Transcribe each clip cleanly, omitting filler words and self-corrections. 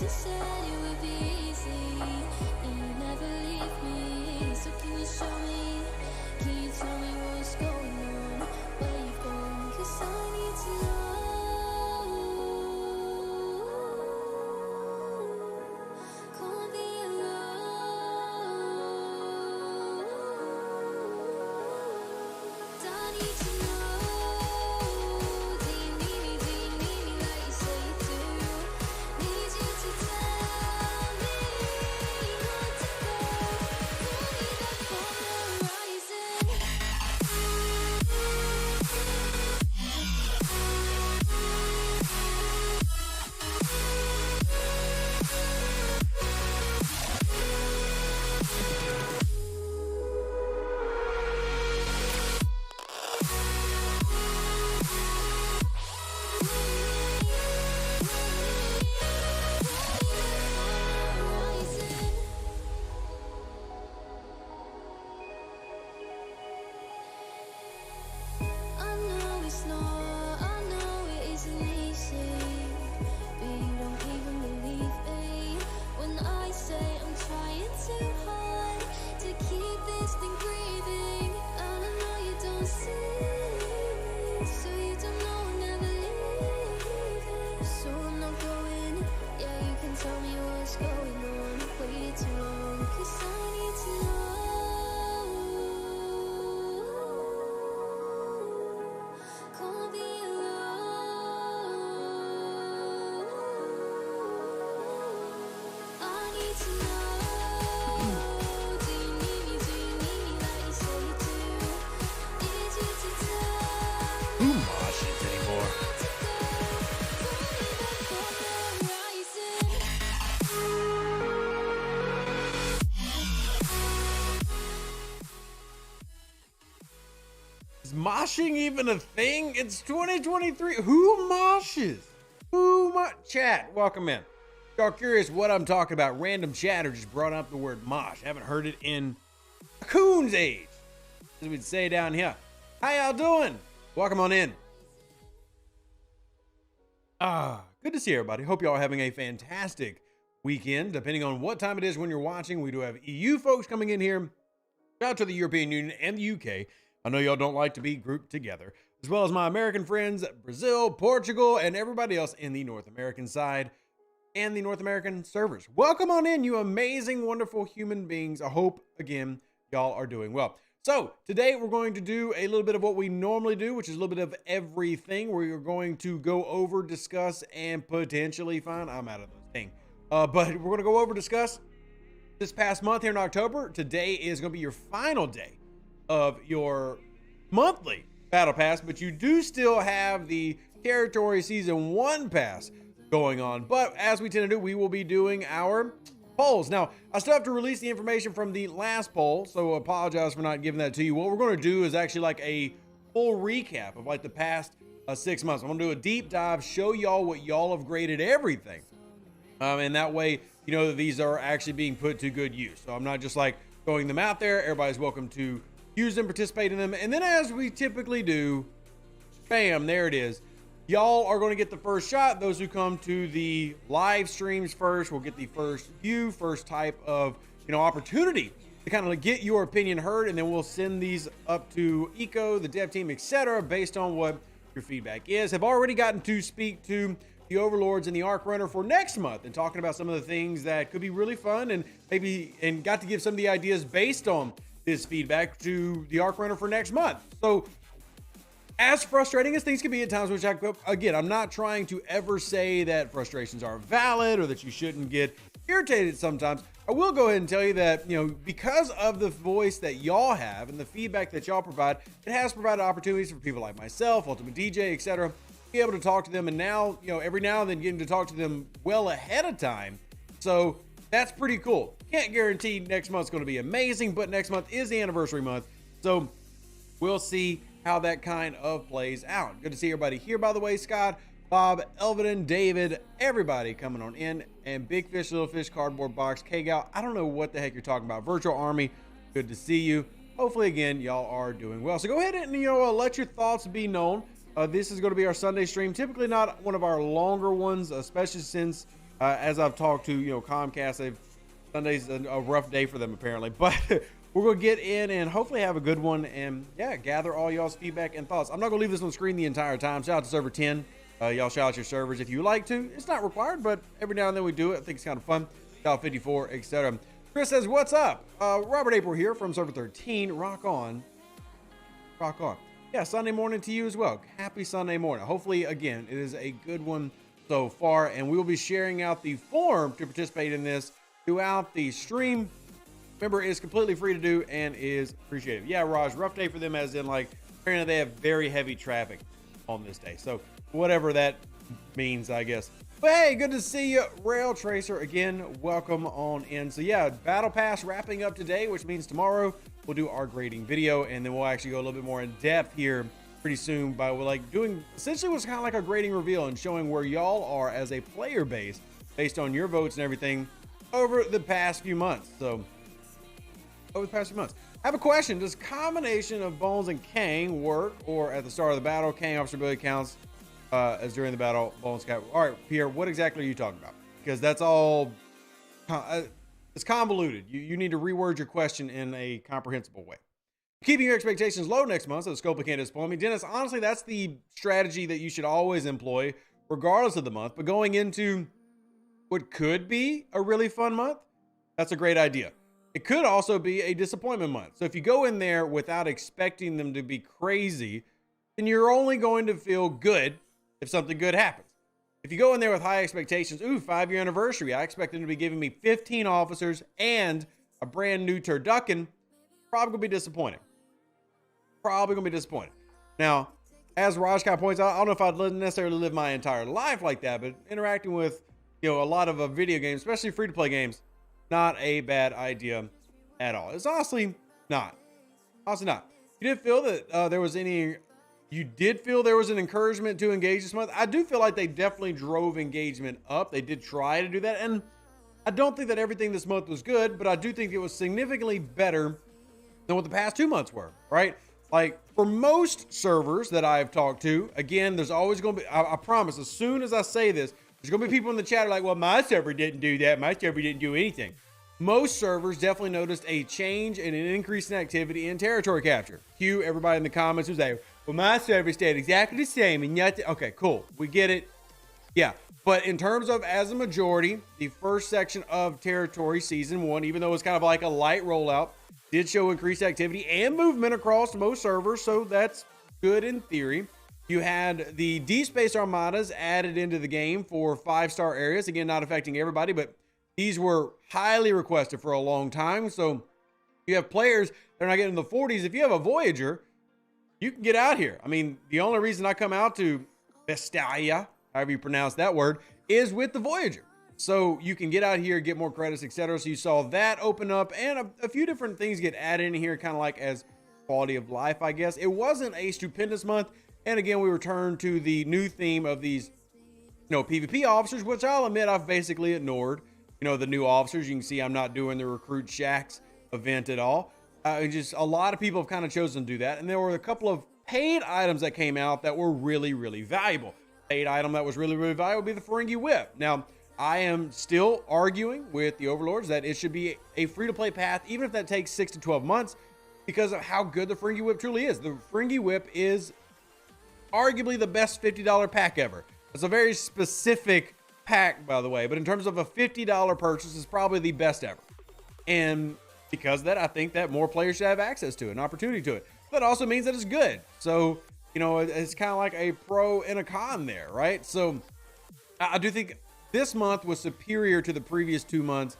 You said it would be easy, and you never leave me. So can you show me? Can you tell me what's going on? Where you've gone? 'Cause I need to know. Can't be alone. I need to know. Do you need me? Do you need me like you say you do? Need you to tell me not to go. Call me back on the horizon. I know it's not, I know it isn't easy, but you don't even believe me when I say I'm trying too hard to keep this thing breathing. And I know you don't see me, so you don't know I'm never leaving. So I'm not going, yeah, you can tell me what's going on. Waited too long, 'cause I need to know. Can't be alone. I need to know. Do you need me? Do you need me like you say you do? Need you to tell me Who moshes anymore? not to go. Call me back on the horizon. Is moshing even a thing? It's 2023. Who moshes? Chat, welcome in. Y'all curious what I'm talking about? Random chatter just brought up the word mosh. Haven't heard it in a coon's age, as we'd say down here. How y'all doing? Welcome on in. Good to see everybody. Hope y'all are having a fantastic weekend. Depending on what time it is when you're watching, we do have EU folks coming in here. Shout out to the European Union and the UK. I know y'all don't like to be grouped together, as well as my American friends, Brazil, Portugal, and everybody else in the North American side and the North American servers. Welcome on in, you amazing, wonderful human beings. I hope, again, y'all are doing well. So today we're going to do a little bit of what we normally do, which is a little bit of everything. Where you're going to go over, discuss, and potentially find, I'm out of those things. But we're going to go over, discuss this past month here in October. Today is going to be your final day of your monthly battle pass, but you do still have the territory season 1 pass going on. But as we tend to do, we will be doing our polls. Now, I still have to release the information from the last poll, so apologize for not giving that to you. What we're going to do is actually like a full recap of like the past 6 months. I'm going to do a deep dive, show y'all what y'all have graded everything. And that way, you know that these are actually being put to good use. So I'm not just like throwing them out there. Everybody's welcome to use them, participate in them. And then as we typically do, bam, there it is. Y'all are going to get the first shot. Those who come to the live streams first will get the first view, first type of, opportunity to kind of get your opinion heard. And then we'll send these up to Eco, the dev team, etc., based on what your feedback is. Have already gotten to speak to the Overlords and the Arc Runner for next month and talking about some of the things that could be really fun and got to give some of the ideas based on this feedback to the Arc Runner for next month. So as frustrating as things can be at times, which I'm not trying to ever say that frustrations are valid or that you shouldn't get irritated sometimes. I will go ahead and tell you that, because of the voice that y'all have and the feedback that y'all provide, it has provided opportunities for people like myself, Ultimate DJ, etc., be able to talk to them. And now, every now and then getting to talk to them well ahead of time. So that's pretty cool. Can't guarantee next month's going to be amazing, but next month is the anniversary month. So we'll see how that kind of plays out. Good to see everybody here, by the way. Scott, Bob, Elvin, David, everybody coming on in. And Big Fish, Little Fish, Cardboard Box, K-Gal. I don't know what the heck you're talking about. Virtual Army, good to see you. Hopefully, again, y'all are doing well. So go ahead and, let your thoughts be known. This is going to be our Sunday stream. Typically not one of our longer ones, especially since As I've talked to, Comcast, Sunday's a rough day for them apparently, but we're going to get in and hopefully have a good one and yeah, gather all y'all's feedback and thoughts. I'm not going to leave this on the screen the entire time. Shout out to server 10. Y'all shout out your servers if you like to. It's not required, but every now and then we do it. I think it's kind of fun. Shout out 54, etc. Chris says, what's up? Robert April here from server 13. Rock on. Rock on. Yeah, Sunday morning to you as well. Happy Sunday morning. Hopefully, again, it is a good one so far, and we will be sharing out the form to participate in this throughout the stream. Remember, it's completely free to do and is appreciated. Yeah, Raj, rough day for them, as in, like, apparently they have very heavy traffic on this day. So, whatever that means, I guess. But hey, good to see you, Rail Tracer. Again, welcome on in. So yeah, Battle Pass wrapping up today, which means tomorrow we'll do our grading video, and then we'll actually go a little bit more in depth here pretty soon by like doing essentially what's kind of like a grading reveal and showing where y'all are as a player base based on your votes and everything over the past few months. So over the past few months. I have a question. Does combination of Bones and Kang work, or at the start of the battle, Kang officer ability counts as during the battle, Bones cap? All right, Pierre, what exactly are you talking about? Because that's all, it's convoluted. You need to reword your question in a comprehensible way. Keeping your expectations low next month so the scope can't disappoint me. Dennis, honestly, that's the strategy that you should always employ, regardless of the month. But going into what could be a really fun month, that's a great idea. It could also be a disappointment month. So if you go in there without expecting them to be crazy, then you're only going to feel good if something good happens. If you go in there with high expectations, ooh, 5-year anniversary, I expect them to be giving me 15 officers and a brand new turducken, probably gonna be disappointing. Probably gonna be disappointed. Now, as Rajkai points out, I don't know if I'd necessarily live my entire life like that, but interacting with, a lot of video games, especially free-to-play games, not a bad idea at all. It's honestly not. Honestly not. You did feel that you did feel there was an encouragement to engage this month. I do feel like they definitely drove engagement up. They did try to do that. And I don't think that everything this month was good, but I do think it was significantly better than what the past 2 months were, right? Like, for most servers that I've talked to, again, there's always going to be, I promise, as soon as I say this, there's going to be people in the chat like, well, my server didn't do that. My server didn't do anything. Most servers definitely noticed a change and an increase in activity in territory capture. Cue everybody in the comments who's like, well, my server stayed exactly the same and yet, okay, cool. We get it. Yeah. But in terms of, as a majority, the first section of territory season 1, even though it's kind of like a light rollout, did show increased activity and movement across most servers, so that's good in theory. You had the deep space armadas added into the game for 5-star areas. Again, not affecting everybody, but these were highly requested for a long time. So you have players that are not getting in the 40s. If you have a Voyager, you can get out here. I mean, the only reason I come out to Vestalia, however you pronounce that word, is with the Voyager. So you can get out here, get more credits, etc. So you saw that open up, and a few different things get added in here, kind of like as quality of life, I guess. It wasn't a stupendous month. And again, we return to the new theme of these, PvP officers, which I'll admit I've basically ignored. The new officers. You can see I'm not doing the Recruit Shacks event at all. Just a lot of people have kind of chosen to do that. And there were a couple of paid items that came out that were really, really valuable. Paid item that was really, really valuable would be the Fringy Whip. Now, I am still arguing with the overlords that it should be a free-to-play path, even if that takes 6 to 12 months, because of how good the Fringy Whip truly is. The Fringy Whip is arguably the best $50 pack ever. It's a very specific pack, by the way, but in terms of a $50 purchase, it's probably the best ever. And because of that, I think that more players should have access to it, an opportunity to it. That also means that it's good. So, it's kind of like a pro and a con there, right? So I do think this month was superior to the previous 2 months,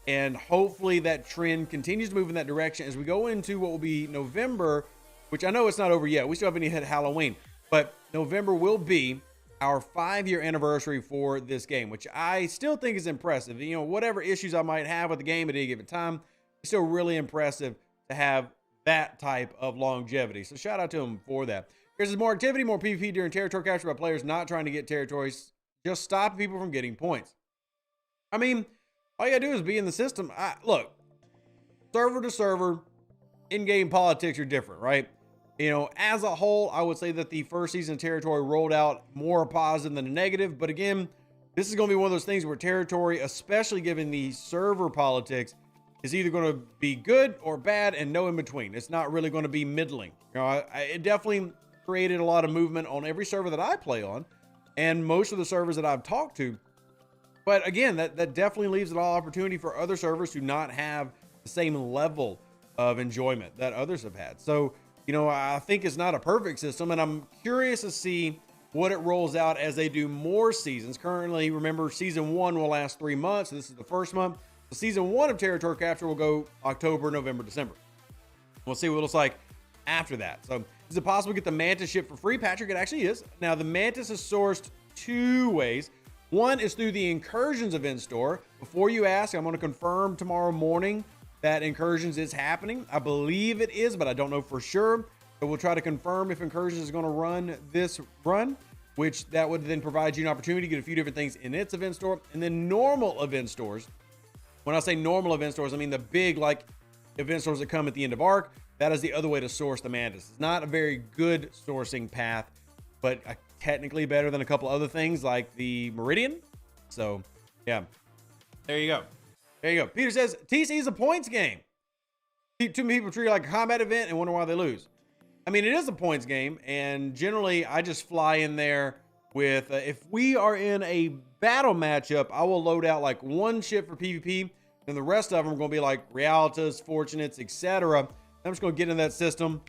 and hopefully that trend continues to move in that direction as we go into what will be November, which I know it's not over yet. We still haven't even hit Halloween, but November will be our 5-year anniversary for this game, which I still think is impressive. Whatever issues I might have with the game at any given time, it's still really impressive to have that type of longevity. So shout out to them for that. Here's more activity, more PvP during territory capture by players not trying to get territories, just stop people from getting points. I mean, all you gotta do is be in the system. Look, server to server, in-game politics are different, right? As a whole, I would say that the first season of territory rolled out more positive than a negative. But again, this is going to be one of those things where territory, especially given the server politics, is either going to be good or bad and no in between. It's not really going to be middling. You know, it definitely created a lot of movement on every server that I play on and most of the servers that I've talked to. But again, that definitely leaves an opportunity for other servers to not have the same level of enjoyment that others have had. So, you know, I think it's not a perfect system, and I'm curious to see what it rolls out as they do more seasons. Currently, remember, season 1 will last 3 months. This is the first month. So season 1 of Territory Capture will go October, November, December. We'll see what it looks like after that. So is it possible to get the Mantis ship for free? Patrick, it actually is. Now, the Mantis is sourced 2 ways. One is through the Incursions event store. Before you ask, I'm going to confirm tomorrow morning that Incursions is happening. I believe it is, but I don't know for sure. So we'll try to confirm if Incursions is going to run this run, which that would then provide you an opportunity to get a few different things in its event store. And then normal event stores. When I say normal event stores, I mean the big like event stores that come at the end of Arc. That is the other way to source the Mantis. It's not a very good sourcing path, but technically better than a couple other things like the Meridian. So yeah, there you go. There you go. Peter says TC is a points game. Too many people treat it like a combat event and wonder why they lose. I mean, it is a points game, and generally I just fly in there with if we are in a battle matchup, I will load out like 1 ship for PvP, and the rest of them are going to be like Realtas, Fortunates, etc. I'm just going to get in that system,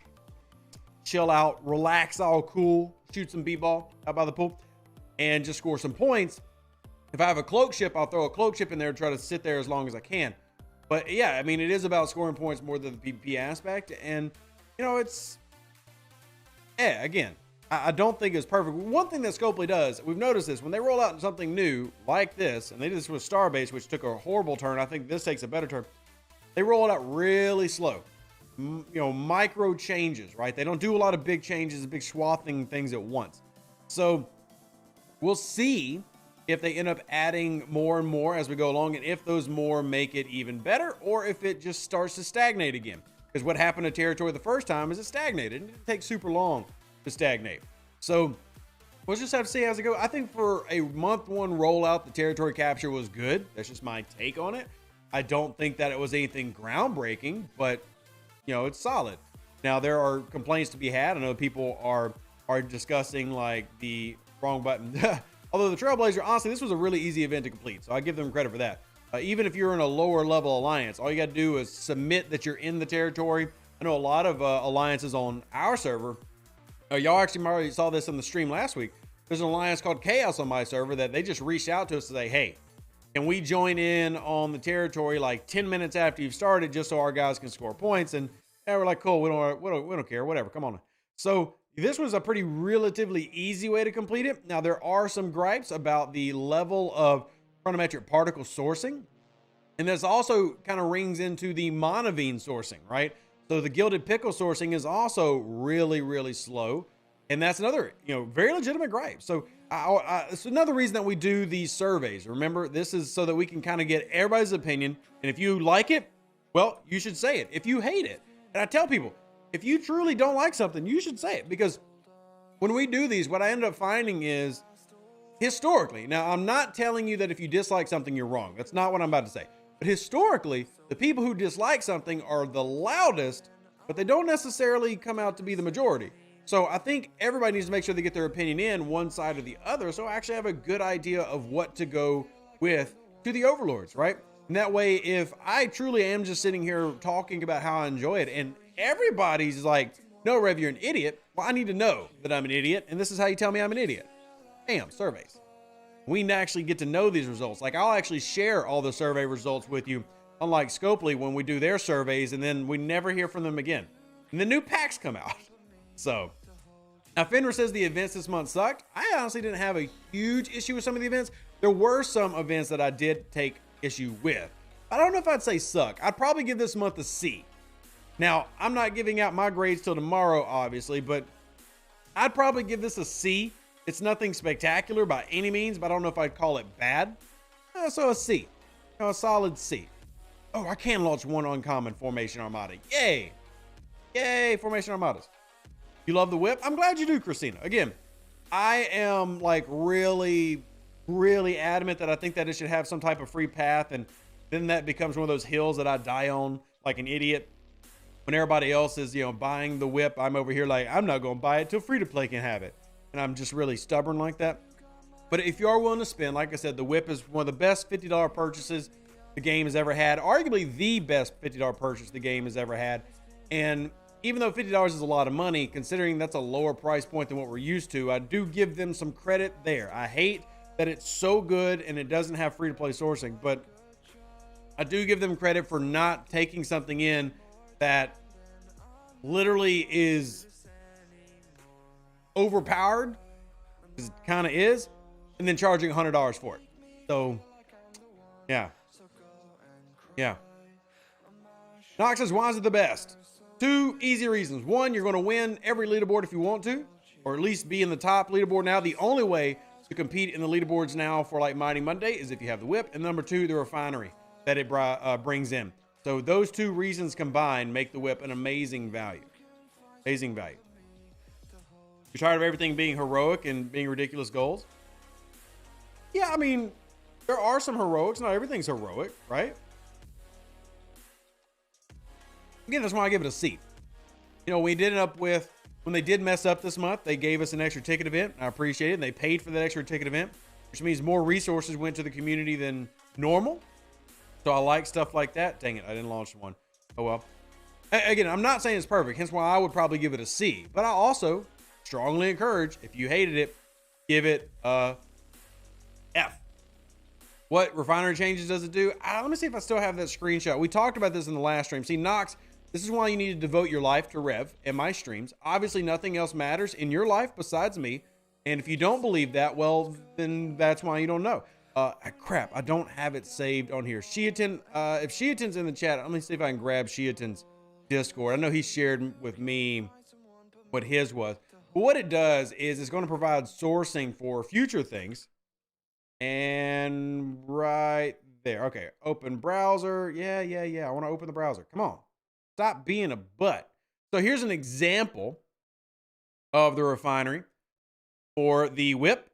chill out, relax, all cool, shoot some b-ball out by the pool, and just score some points. If I have a cloak ship, I'll throw a cloak ship in there and try to sit there as long as I can. But yeah, I mean, it is about scoring points more than the PvP aspect. And, you know, it's, yeah, again, I don't think it's perfect. One thing that Scopely does, we've noticed this, when they roll out something new like this, and they did this with Starbase, which took a horrible turn. I think this takes a better turn. They roll it out really slow. You know, micro changes, right? They don't do a lot of big changes, big swathing things at once. So we'll see if they end up adding more and more as we go along, and if those more make it even better, or if it just starts to stagnate again. Because what happened to Territory the first time is it stagnated, and it didn't take super long to stagnate. So we'll just have to see as it goes. I think for a month 1 rollout, the Territory Capture was good. That's just my take on it. I don't think that it was anything groundbreaking, but you know, it's solid. Now, there are complaints to be had. I know people are discussing like the wrong button. Although the Trailblazer, honestly, this was a really easy event to complete, so I give them credit for that. Even if you're in a lower level alliance, all you got to do is submit that you're in the territory. I know a lot of alliances on our server. Y'all actually already saw this in the stream last week. There's an alliance called Chaos on my server that they just reached out to us to say, hey, can we join in on the territory like 10 minutes after you've started just so our guys can score points? And we're like, cool, we don't care, whatever, come on. So this was a pretty relatively easy way to complete it. Now, there are some gripes about the level of chronometric particle sourcing. And this also kind of rings into the monavine sourcing, right? So the Gilded Pickle sourcing is also really, really slow. And that's another, you know, very legitimate gripe. So it's another reason that we do these surveys. Remember, this is so that we can kind of get everybody's opinion. And if you like it, well, you should say it. If you hate it, and I tell people, if you truly don't like something, you should say it. Because when we do these, what I end up finding is historically, now I'm not telling you that if you dislike something, you're wrong. That's not what I'm about to say. But historically, the people who dislike something are the loudest, but they don't necessarily come out to be the majority. So I think everybody needs to make sure they get their opinion in one side or the other. So I actually have a good idea of what to go with to the overlords, right? And that way, if I truly am just sitting here talking about how I enjoy it and everybody's like, no, Rev, you're an idiot. Well, I need to know that I'm an idiot. And this is how you tell me I'm an idiot. Bam, surveys. We actually get to know these results. Like I'll actually share all the survey results with you, unlike Scopely when we do their surveys and then we never hear from them again. And the new packs come out. So now Fenrir says the events this month sucked. I honestly didn't have a huge issue with some of the events. There were some events that I did take issue with. I don't know if I'd say suck. I'd probably give this month a C. Now, I'm not giving out my grades till tomorrow, obviously, but I'd probably give this a C. It's nothing spectacular by any means, but I don't know if I'd call it bad. So a C. You know, a solid C. Oh, I can launch one uncommon Formation Armada. Yay! Yay, Formation Armadas. You love the whip? I'm glad you do, Christina. Again, I am like really really adamant that I think that it should have some type of free path, and then that becomes one of those hills that I die on like an idiot. When everybody else is, buying the whip, I'm over here like, I'm not going to buy it till free to play can have it. And I'm just really stubborn like that. But if you are willing to spend, like I said, the whip is one of the best $50 purchases the game has ever had. Arguably the best $50 purchase the game has ever had. And even though $50 is a lot of money, considering that's a lower price point than what we're used to, I do give them some credit there. I hate that it's so good and it doesn't have free to play sourcing, but I do give them credit for not taking something in that literally is overpowered, because it kind of is, and then charging $100 for it. So, yeah. Knox says, why is it the best? 2 easy reasons. 1, you're going to win every leaderboard if you want to, or at least be in the top leaderboard now. The only way to compete in the leaderboards now for like Mighty Monday is if you have the whip. And number 2, the refinery that it brings in. So those 2 reasons combined make the whip an amazing value. Amazing value. You're tired of everything being heroic and being ridiculous goals? Yeah, I mean, there are some heroics. Not everything's heroic, right? Again, that's why I give it a C. We did end up with, when they did mess up this month, they gave us an extra ticket event. I appreciate it. And they paid for that extra ticket event, which means more resources went to the community than normal. So I like stuff like that. Dang it, I didn't launch one. Oh well. Again, I'm not saying it's perfect, hence why I would probably give it a C. But I also strongly encourage, if you hated it, give it a F. What refinery changes does it do? Let me see if I still have that screenshot. We talked about this in the last stream. See, Knox, this is why you need to devote your life to Rev and my streams. Obviously, nothing else matters in your life besides me. And if you don't believe that, well, then that's why you don't know. Crap, I don't have it saved on here. Shiatin, if Shiatin's in the chat, let me see if I can grab Shiatin's Discord. I know he shared with me what his was. But what it does is it's going to provide sourcing for future things. And right there. Okay, open browser. Yeah. I want to open the browser. Come on. Stop being a butt. So here's an example of the refinery for the whip.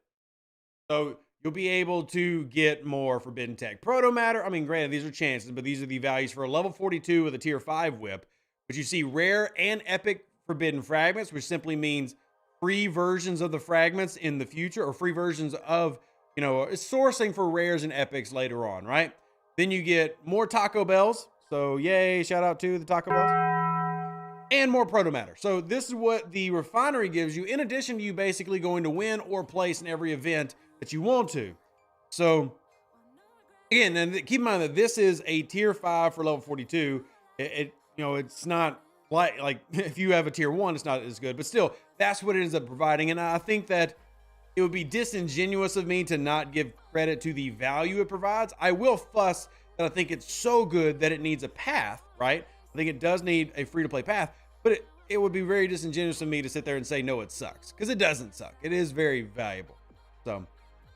So you'll be able to get more forbidden tech proto matter. I mean, granted, these are chances, but these are the values for a level 42 with a tier 5 whip. But you see rare and epic forbidden fragments, which simply means free versions of the fragments in the future, or free versions of, sourcing for rares and epics later on, right? Then you get more Taco Bells. So yay, shout out to the Taco Bells. And more proto matter. So this is what the refinery gives you, in addition to you basically going to win or place in every event that you want to. So again, and keep in mind that this is a tier 5 for level 42. It's not like if you have a tier 1, it's not as good, but still, that's what it ends up providing. And I think that it would be disingenuous of me to not give credit to the value it provides. I will fuss that I think it's so good that it needs a path, right? I think it does need a free-to-play path, but it would be very disingenuous of me to sit there and say, no, it sucks, because it doesn't suck. It is very valuable. So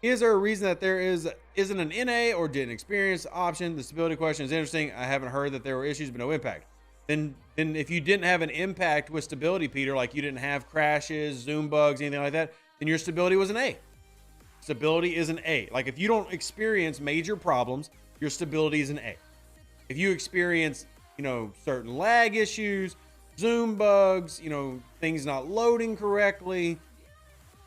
is there a reason that there isn't an NA or didn't experience option? The stability question is interesting. I haven't heard that there were issues, but no impact. Then if you didn't have an impact with stability, Peter, like you didn't have crashes, zoom bugs, anything like that, then your stability was an A. Stability is an A. Like if you don't experience major problems, your stability is an A. If you experience, certain lag issues, zoom bugs, things not loading correctly,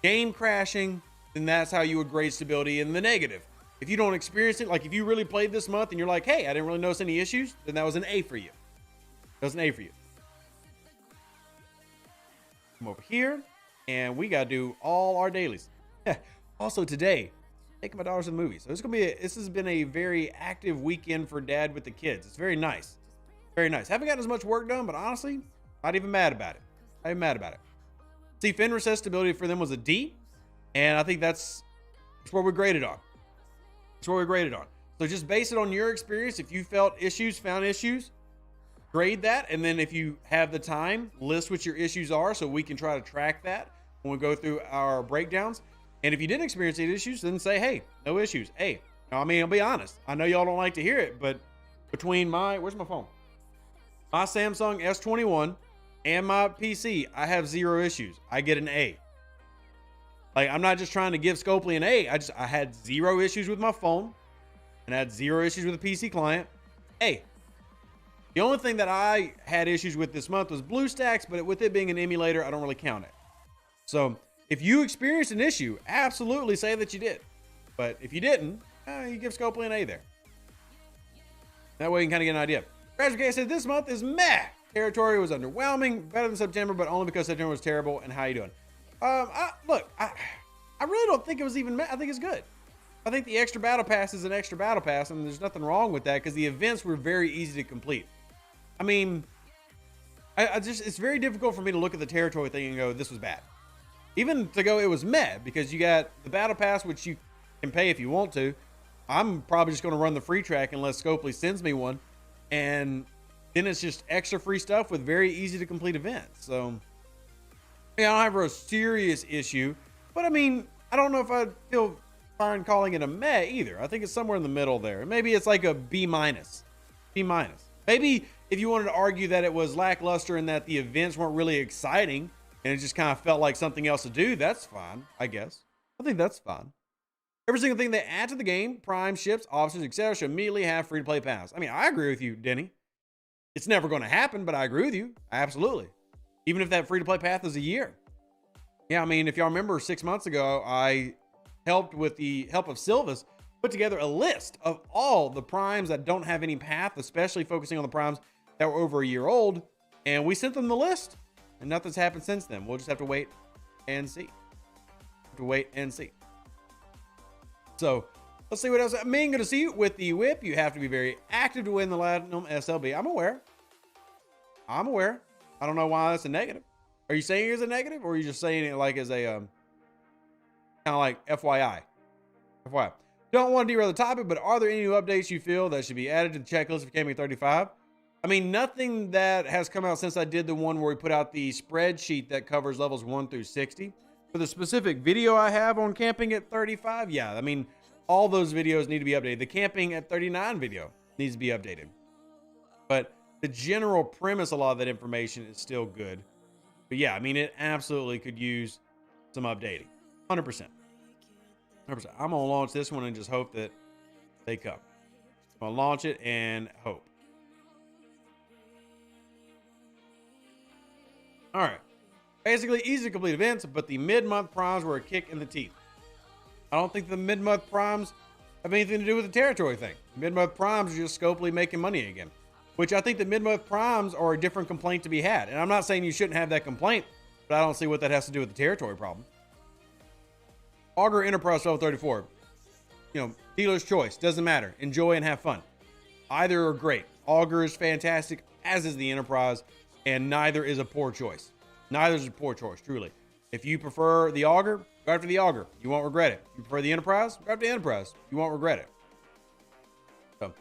game crashing, then that's how you would grade stability in the negative. If you don't experience it, like if you really played this month and you're like, hey, I didn't really notice any issues, then that was an A for you. That was an A for you. Come over here, and we got to do all our dailies. Also today, taking my daughters to the movies. So this has been a very active weekend for dad with the kids. It's very nice. Very nice. Haven't gotten as much work done, but honestly, not even mad about it. Not even mad about it. See, Fenrir says stability for them was a D, and I think that's what we're graded on. That's what we're graded on. So just base it on your experience. If you found issues, grade that. And then if you have the time, list what your issues are so we can try to track that when we go through our breakdowns. And if you didn't experience any issues, then say, hey, no issues. Hey, I'll be honest. I know y'all don't like to hear it, but between where's my phone? My Samsung S21 and my PC, I have 0 issues. I get an A. Like, I'm not just trying to give Scopely an A. I had 0 issues with my phone and I had 0 issues with the PC client. Hey, the only thing that I had issues with this month was BlueStacks, but with it being an emulator, I don't really count it. So if you experienced an issue, absolutely say that you did. But if you didn't, you give Scopely an A there. That way you can kind of get an idea. Crash said this month is meh. Territory was underwhelming, better than September, but only because September was terrible. And how you doing? I really don't think it was even meh. I think it's good. I think the extra battle pass is an extra battle pass, and there's nothing wrong with that because the events were very easy to complete. I mean, it's very difficult for me to look at the territory thing and go, this was bad. Even to go, it was meh, because you got the battle pass, which you can pay if you want to. I'm probably just going to run the free track unless Scopely sends me one. And then it's just extra free stuff with very easy to complete events. So, yeah, I don't have a serious issue. But I mean, I don't know if I feel fine calling it a meh either. I think it's somewhere in the middle there. Maybe it's like a B minus. B minus. Maybe if you wanted to argue that it was lackluster and that the events weren't really exciting and it just kind of felt like something else to do, that's fine, I guess. I think that's fine. Every single thing they add to the game, prime, ships, officers, etc., should immediately have free-to-play pass. I mean, I agree with you, Denny. It's never going to happen, but I agree with you. Absolutely. Even if that free-to-play path is a year. Yeah, I mean, if y'all remember 6 months ago, I helped with the help of Silvus put together a list of all the primes that don't have any path, especially focusing on the primes that were over a year old. And we sent them the list, and nothing's happened since then. We'll just have to wait and see. So let's see what else. I'm going to see you with the whip. You have to be very active to win the Platinum SLB. I'm aware. I don't know why that's a negative. Are you saying it as a negative, or are you just saying it like as a kind of like FYI? FYI. Don't want to derail the topic, but are there any new updates you feel that should be added to the checklist for Camping 35? I mean, nothing that has come out since I did the one where we put out the spreadsheet that covers levels 1 through 60. For the specific video I have on Camping at 35, yeah, I mean, all those videos need to be updated. The Camping at 39 video needs to be updated. But the general premise, a lot of that information is still good. But yeah, I mean, it absolutely could use some updating. 100%. 100%. I'm going to launch this one and just hope that they come. I'm going to launch it and hope. All right. Basically, easy to complete events, but the mid-month primes were a kick in the teeth. I don't think the mid-month primes have anything to do with the territory thing. Mid-month primes are just Scopely making money again, which I think the mid-month primes are a different complaint to be had. And I'm not saying you shouldn't have that complaint, but I don't see what that has to do with the territory problem. Augur Enterprise level 34. You know, dealer's choice. Doesn't matter. Enjoy and have fun. Either are great. Augur is fantastic, as is the Enterprise, and neither is a poor choice. Neither is a poor choice, truly. If you prefer the Augur, go after the Augur. You won't regret it. If you prefer the Enterprise, go after the Enterprise. You won't regret it. So, if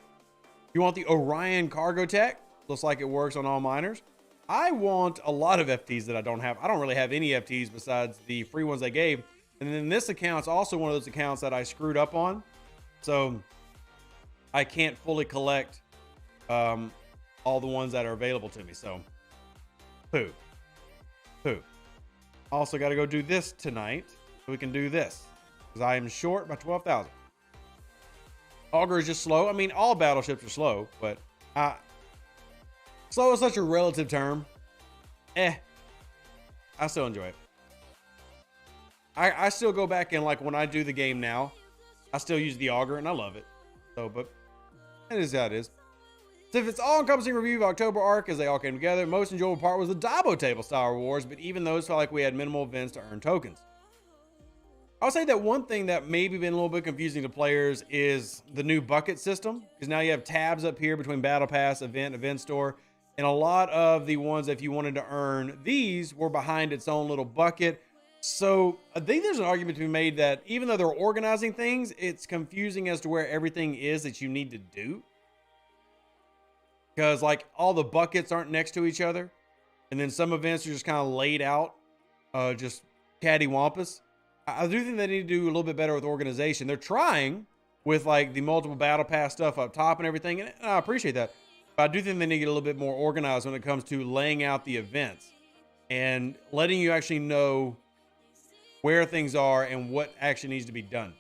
you want the Orion cargo tech, looks like it works on all miners. I want a lot of FTs that I don't have. I don't really have any FTs besides the free ones I gave. And then this account's also one of those accounts that I screwed up on. So, I can't fully collect all the ones that are available to me. So, poo. Also got to go do this tonight so we can do this because I am short by 12,000. Augur is just slow. I mean, all battleships are slow, but slow is such a relative term. I still enjoy it. I still go back and, like, when I do the game now, I still use the Augur and I love it. So, but it is how it is. So if it's all-encompassing review of October arc as they all came together, most enjoyable part was the Dabo table style rewards, but even those felt like we had minimal events to earn tokens. I'll say that one thing that maybe been a little bit confusing to players is the new bucket system, because now you have tabs up here between Battle Pass, Event Store, and a lot of the ones, if you wanted to earn these, were behind its own little bucket. So I think there's an argument to be made that even though they're organizing things, it's confusing as to where everything is that you need to do. Because, like, all the buckets aren't next to each other. And then some events are just kind of laid out, just cattywampus. I do think they need to do a little bit better with organization. They're trying with, like, the multiple battle pass stuff up top and everything. And I appreciate that. But I do think they need to get a little bit more organized when it comes to laying out the events. And letting you actually know where things are and what actually needs to be done.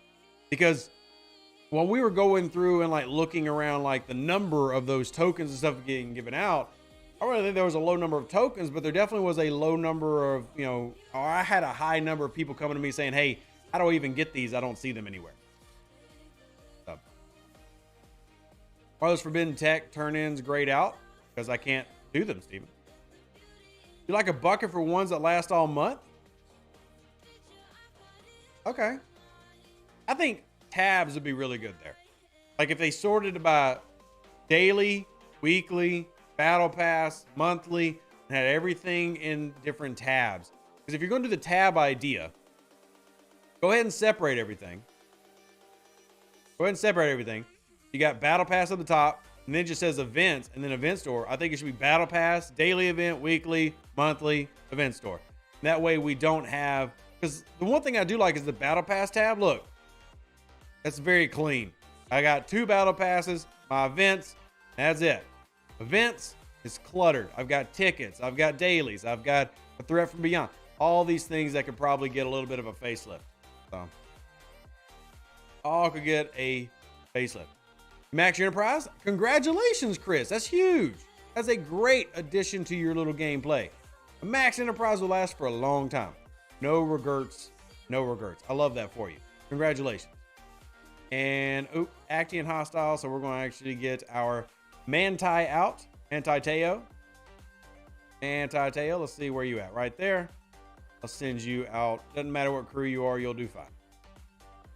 Because when we were going through and like looking around, like the number of those tokens and stuff getting given out, I really think there was a low number of tokens, but there definitely was a low number of, or I had a high number of people coming to me saying, hey, how do I even get these? I don't see them anywhere. So, are those forbidden tech turn-ins grayed out? Because I can't do them, Steven. You like a bucket for ones that last all month? Okay. I think tabs would be really good there. Like if they sorted it by daily, weekly, battle pass, monthly, and had everything in different tabs. Because if you're going to do the tab idea, go ahead and separate everything. Go ahead and separate everything. You got battle pass at the top, and then it just says events, and then event store. I think it should be battle pass, daily event, weekly, monthly, event store. And that way we don't have, because the one thing I do like is the battle pass tab. Look, that's very clean. I got 2 battle passes, my events, that's it. Events is cluttered. I've got tickets, I've got dailies, I've got a threat from beyond. All these things that could probably get a little bit of a facelift. So, all could get a facelift. Max Your Enterprise, congratulations, Chris. That's huge. That's a great addition to your little gameplay. A Max Enterprise will last for a long time. No regrets. No regrets. I love that for you. Congratulations. And, Actian Hostile. So we're going to actually get our Manti out. Anti-Teo. Anti-Teo. Let's see where you at. Right there. I'll send you out. Doesn't matter what crew you are, you'll do fine.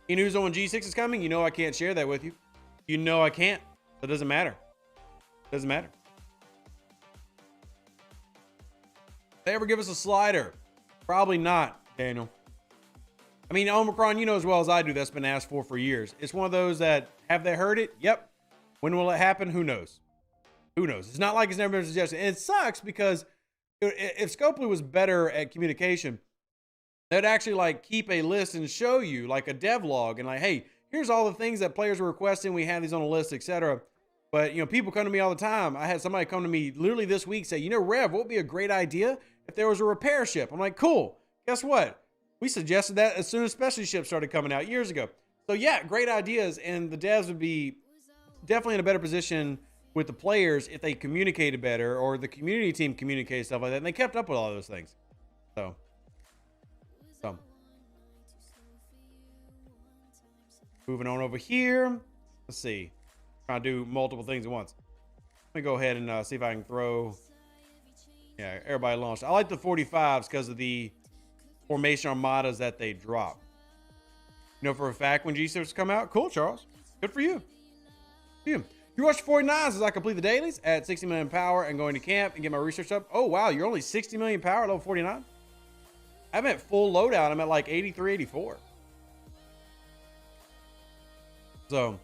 Any news on when G6 is coming? You know I can't share that with you. You know I can't. So it doesn't matter. Doesn't matter. They ever give us a slider? Probably not, Daniel. I mean, Omicron, you know as well as I do, that's been asked for years. It's one of those that, have they heard it? Yep. When will it happen? Who knows? Who knows? It's not like it's never been suggested. And it sucks because if Scopely was better at communication, they'd actually like keep a list and show you like a dev log and like, hey, here's all the things that players were requesting. We have these on a list, etc. But, people come to me all the time. I had somebody come to me literally this week say, Rev, what would be a great idea if there was a repair ship? I'm like, cool. Guess what? We suggested that as soon as specialty ships started coming out years ago. So yeah, great ideas. And the devs would be definitely in a better position with the players if they communicated better or the community team communicated stuff like that. And they kept up with all those things. So. Moving on over here. Let's see. Trying to do multiple things at once. Let me go ahead and see if I can throw. Yeah, everybody launched. I like the 45s because of the formation armadas that they drop. For a fact when G6 come out? Cool, Charles. Good for you. You watch 49s as I complete the dailies at 60 million power and going to camp and get my research up. Oh, wow. You're only 60 million power, level 49? I'm at full loadout. I'm at like 83, 84. So,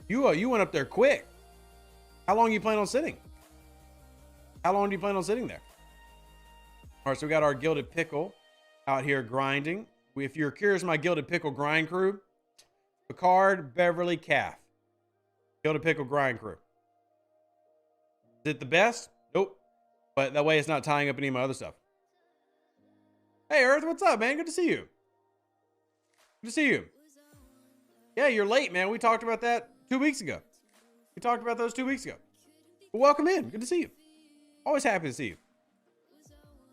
you went up there quick. How long you plan on sitting? How long do you plan on sitting there? All right, so we got our Gilded Pickle out here grinding. If you're curious, my Gilded Pickle grind crew, Picard, Beverly, Calf. Gilded Pickle grind crew. Is it the best? Nope. But that way it's not tying up any of my other stuff. Hey, Earth, what's up, man? Good to see you. Good to see you. Yeah, you're late, man. We talked about that 2 weeks ago. We talked about those 2 weeks ago. Well, welcome in. Good to see you. Always happy to see you.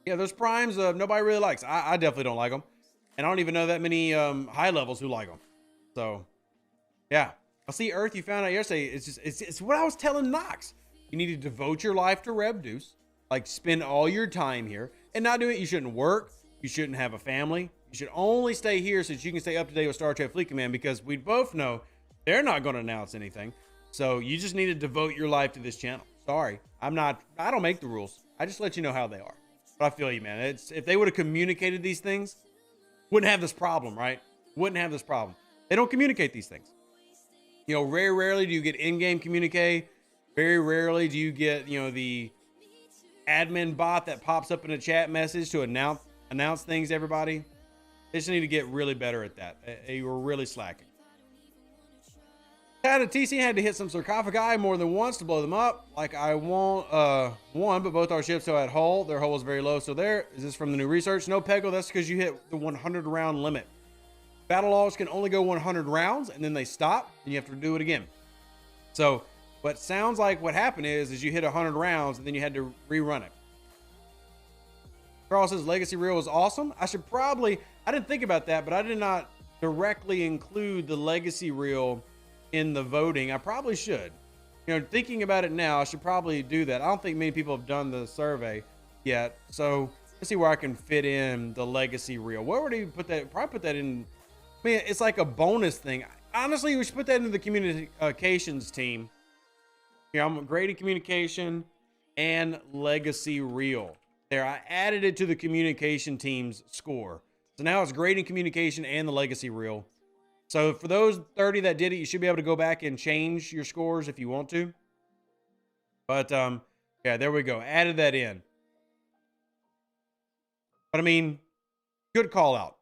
Yeah, those primes, nobody really likes. I definitely don't like them. And I don't even know that many high levels who like them. So, yeah. I see Earth, you found out yesterday. It's what I was telling Knox. You need to devote your life to Rev-Deuce. Like, spend all your time here. And not do it. You shouldn't work. You shouldn't have a family. You should only stay here so that you can stay up to date with Star Trek Fleet Command because we both know they're not going to announce anything. So you just need to devote your life to this channel. Sorry, I don't make the rules. I just let you know how they are. But I feel you, man. If they would have communicated these things, wouldn't have this problem, right? Wouldn't have this problem. They don't communicate these things. Very rarely do you get in-game communique. Very rarely do you get, the admin bot that pops up in a chat message to announce things to everybody. They just need to get really better at that. They were really slacking. Chad and TC had to hit some sarcophagi more than once to blow them up. Like I want one, but both our ships still had hull. Their hull was very low. So there, is this from the new research? No, Pego, that's because you hit the 100 round limit. Battle logs can only go 100 rounds and then they stop and you have to do it again. So what sounds like what happened is you hit 100 rounds and then you had to rerun it. Carl says legacy reel is awesome. I didn't think about that, but I did not directly include the legacy reel in the voting. I probably should. You know, thinking about it now, I should probably do that. I don't think many people have done the survey yet. So let's see where I can fit in the legacy reel. Where would you put that? Probably put that in. I mean, it's like a bonus thing. Honestly, we should put that into the communications team. Here, I'm grading communication and legacy reel. There, I added it to the communication team's score. So now it's grading communication and the legacy reel. So for those 30 that did it, you should be able to go back and change your scores if you want to. But yeah, there we go. Added that in. But I mean, good call out.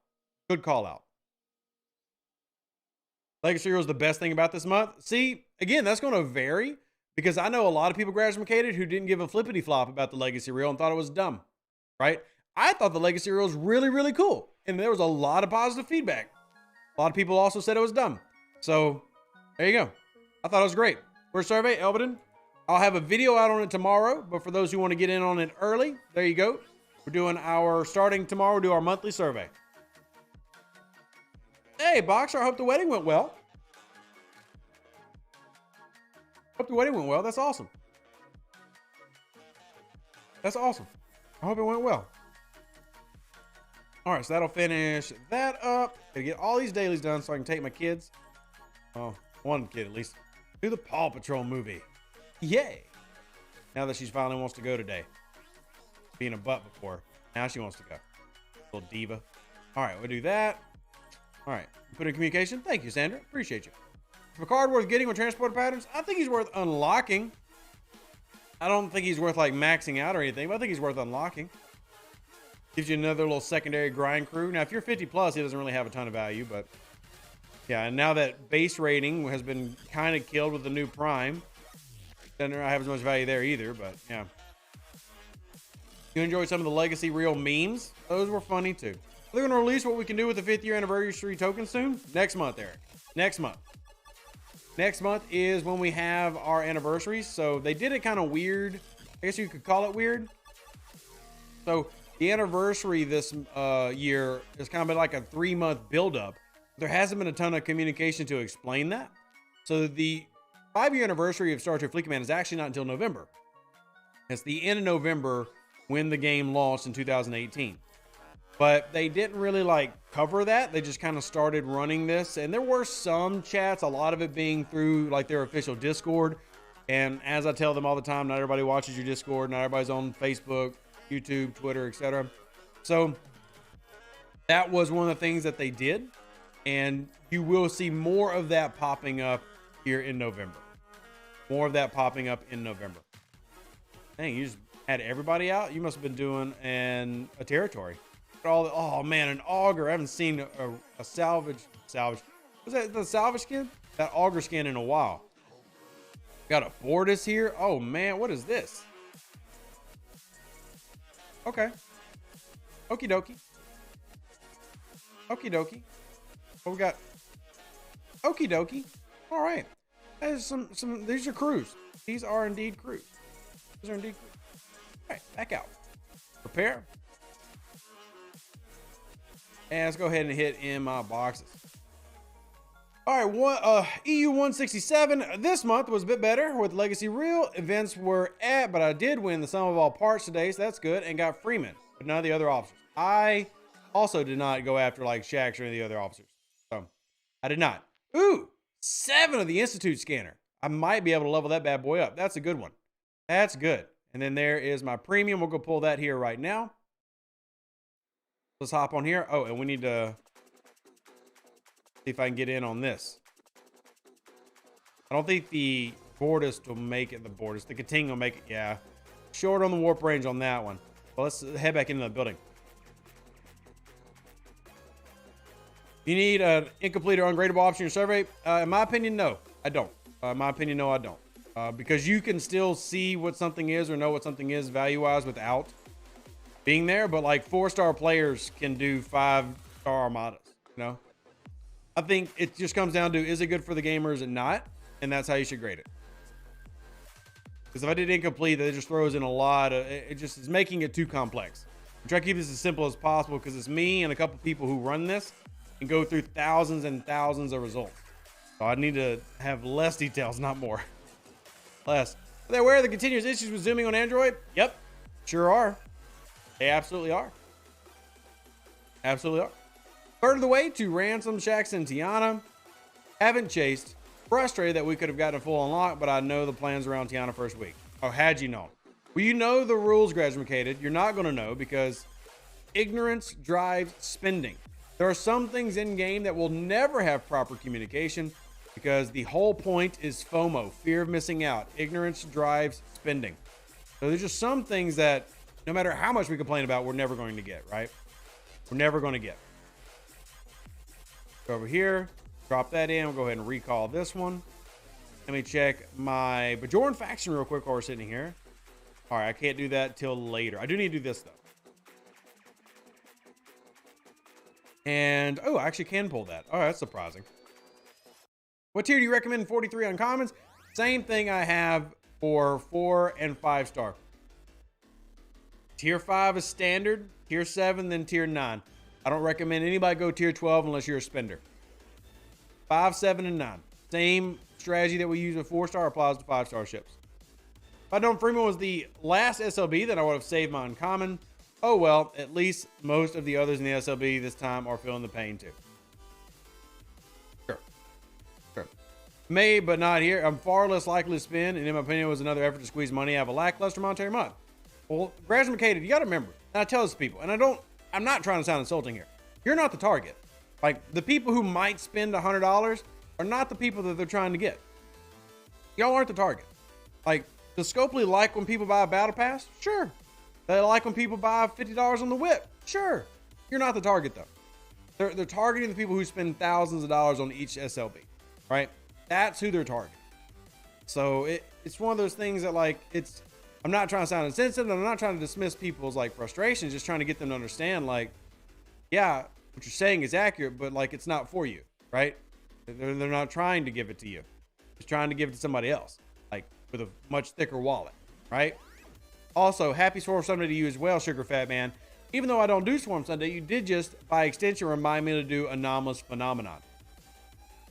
Good call out. Legacy reel is the best thing about this month. See, again, that's going to vary because I know a lot of people graduated who didn't give a flippity flop about the legacy reel and thought it was dumb, right? I thought the legacy reel was really, really cool. And there was a lot of positive feedback. A lot of people also said it was dumb. So there you go. I thought it was great. First survey, Elbiden. I'll have a video out on it tomorrow, but for those who want to get in on it early, there you go. We're doing starting tomorrow, we'll do our monthly survey. Hey, Boxer, I hope the wedding went well. Hope the wedding went well. That's awesome. That's awesome. I hope it went well. All right, so that'll finish that up. Gotta get all these dailies done so I can take my kids. Oh, one kid at least. Do the Paw Patrol movie. Yay. Now that she finally wants to go today. Being a butt before. Now she wants to go. Little diva. All right, we'll do that. All right, put in communication. Thank you, Sandra. Appreciate you. Is Picard worth getting with transporter patterns? I think he's worth unlocking. I don't think he's worth like maxing out or anything, but I think he's worth unlocking. Gives you another little secondary grind crew. Now, if you're 50 plus, he doesn't really have a ton of value, but yeah. And now that base rating has been kind of killed with the new Prime, doesn't have as much value there either, but yeah. You enjoyed some of the legacy reel memes? Those were funny too. They're going to release what we can do with the 5th year anniversary token soon. Next month, Eric. Next month. Next month is when we have our anniversaries. So they did it kind of weird. I guess you could call it weird. So the anniversary this year has kind of been like a 3-month buildup. There hasn't been a ton of communication to explain that. So the 5-year anniversary of Star Trek Fleet Command is actually not until November. It's the end of November when the game launched in 2018. But they didn't really like cover that. They just kind of started running this. And there were some chats, a lot of it being through like their official Discord. And as I tell them all the time, not everybody watches your Discord. Not everybody's on Facebook, YouTube, Twitter, etc. So that was one of the things that they did. And you will see more of that popping up here in November. More of that popping up in November. Dang, you just had everybody out? You must have been doing a territory. Oh man, an auger. I haven't seen a salvage. Was that the salvage skin? That auger skin in a while. Got a Fortis here. Oh man, what is this? Okay. Okie dokie. Okie dokie. What we got? Okie dokie. All right. There's some. These are crews. These are indeed crews. These are indeed crews. All right, back out. Prepare. And let's go ahead and hit in my boxes. All right, EU 167 this month was a bit better with Legacy Reel. Events were but I did win the sum of all parts today, so that's good, and got Freeman, but none of the other officers. I also did not go after like Shax or any of the other officers. So I did not. Ooh, 7 of the Institute scanner. I might be able to level that bad boy up. That's a good one. That's good. And then there is my premium. We'll go pull that here right now. Let's hop on here. Oh, and we need to see if I can get in on this. I don't think the Bortis will make it. The Bortis, the Kating will make it. Yeah, short on the warp range on that one. Well, let's head back into the building. You need an incomplete or ungradable option in your survey? In my opinion, no. I don't. In my opinion, no, I don't. Because you can still see what something is or know what something is value-wise without being there. But like 4-star players can do 5-star armadas, you know? I think it just comes down to, is it good for the gamer or is it not? And that's how you should grade it. Because if I did incomplete, that just throws in a lot of, it just is making it too complex. I try to keep this as simple as possible because it's me and a couple people who run this and go through thousands and thousands of results. So I need to have less details, not more. Less. Are they aware of the continuous issues with zooming on Android? Yep, sure are. They absolutely are. Absolutely are. Third of the way to Ransom, Shax, and Tiana. Haven't chased. Frustrated that we could have gotten a full unlock, but I know the plans around Tiana first week. Oh, had you known? Well, you know the rules, Graduated. You're not going to know because ignorance drives spending. There are some things in game that will never have proper communication because the whole point is FOMO, fear of missing out. Ignorance drives spending. So there's just some things that no matter how much we complain about, we're never going to get, right? We're never going to get. Go over here, drop that in. We'll go ahead and recall this one. Let me check my Bajoran faction real quick while we're sitting here. All right, I can't do that till later. I do need to do this though. And, oh, I actually can pull that. Oh, that's surprising. What tier do you recommend in 43 uncommons? Same thing I have for 4 and 5-star. Tier 5 is standard, tier 7, then tier 9. I don't recommend anybody go tier 12 unless you're a spender. 5, 7, and 9. Same strategy that we use with 4-star applies to 5-star ships. If I'd known Freeman was the last SLB, then I would have saved my uncommon. Oh well, at least most of the others in the SLB this time are feeling the pain too. Sure. May, but not here. I'm far less likely to spend, and in my opinion, it was another effort to squeeze money out of a lackluster monetary month. Well, Graduated, you got to remember, and I tell this to people, and I'm not trying to sound insulting here. You're not the target. Like, the people who might spend $100 are not the people that they're trying to get. Y'all aren't the target. Like, does Scopely like when people buy a battle pass? Sure. They like when people buy $50 on the whip? Sure. You're not the target though. They're targeting the people who spend thousands of dollars on each SLB, right? That's who they're targeting. So it's one of those things that like, I'm not trying to sound insensitive. I'm not trying to dismiss people's like frustrations, just trying to get them to understand like, yeah, what you're saying is accurate, but like, it's not for you, right? They're not trying to give it to you. Just trying to give it to somebody else, like with a much thicker wallet, right? Also, happy Swarm Sunday to you as well, Sugar Fat Man. Even though I don't do Swarm Sunday, you did just, by extension, remind me to do Anomalous Phenomenon.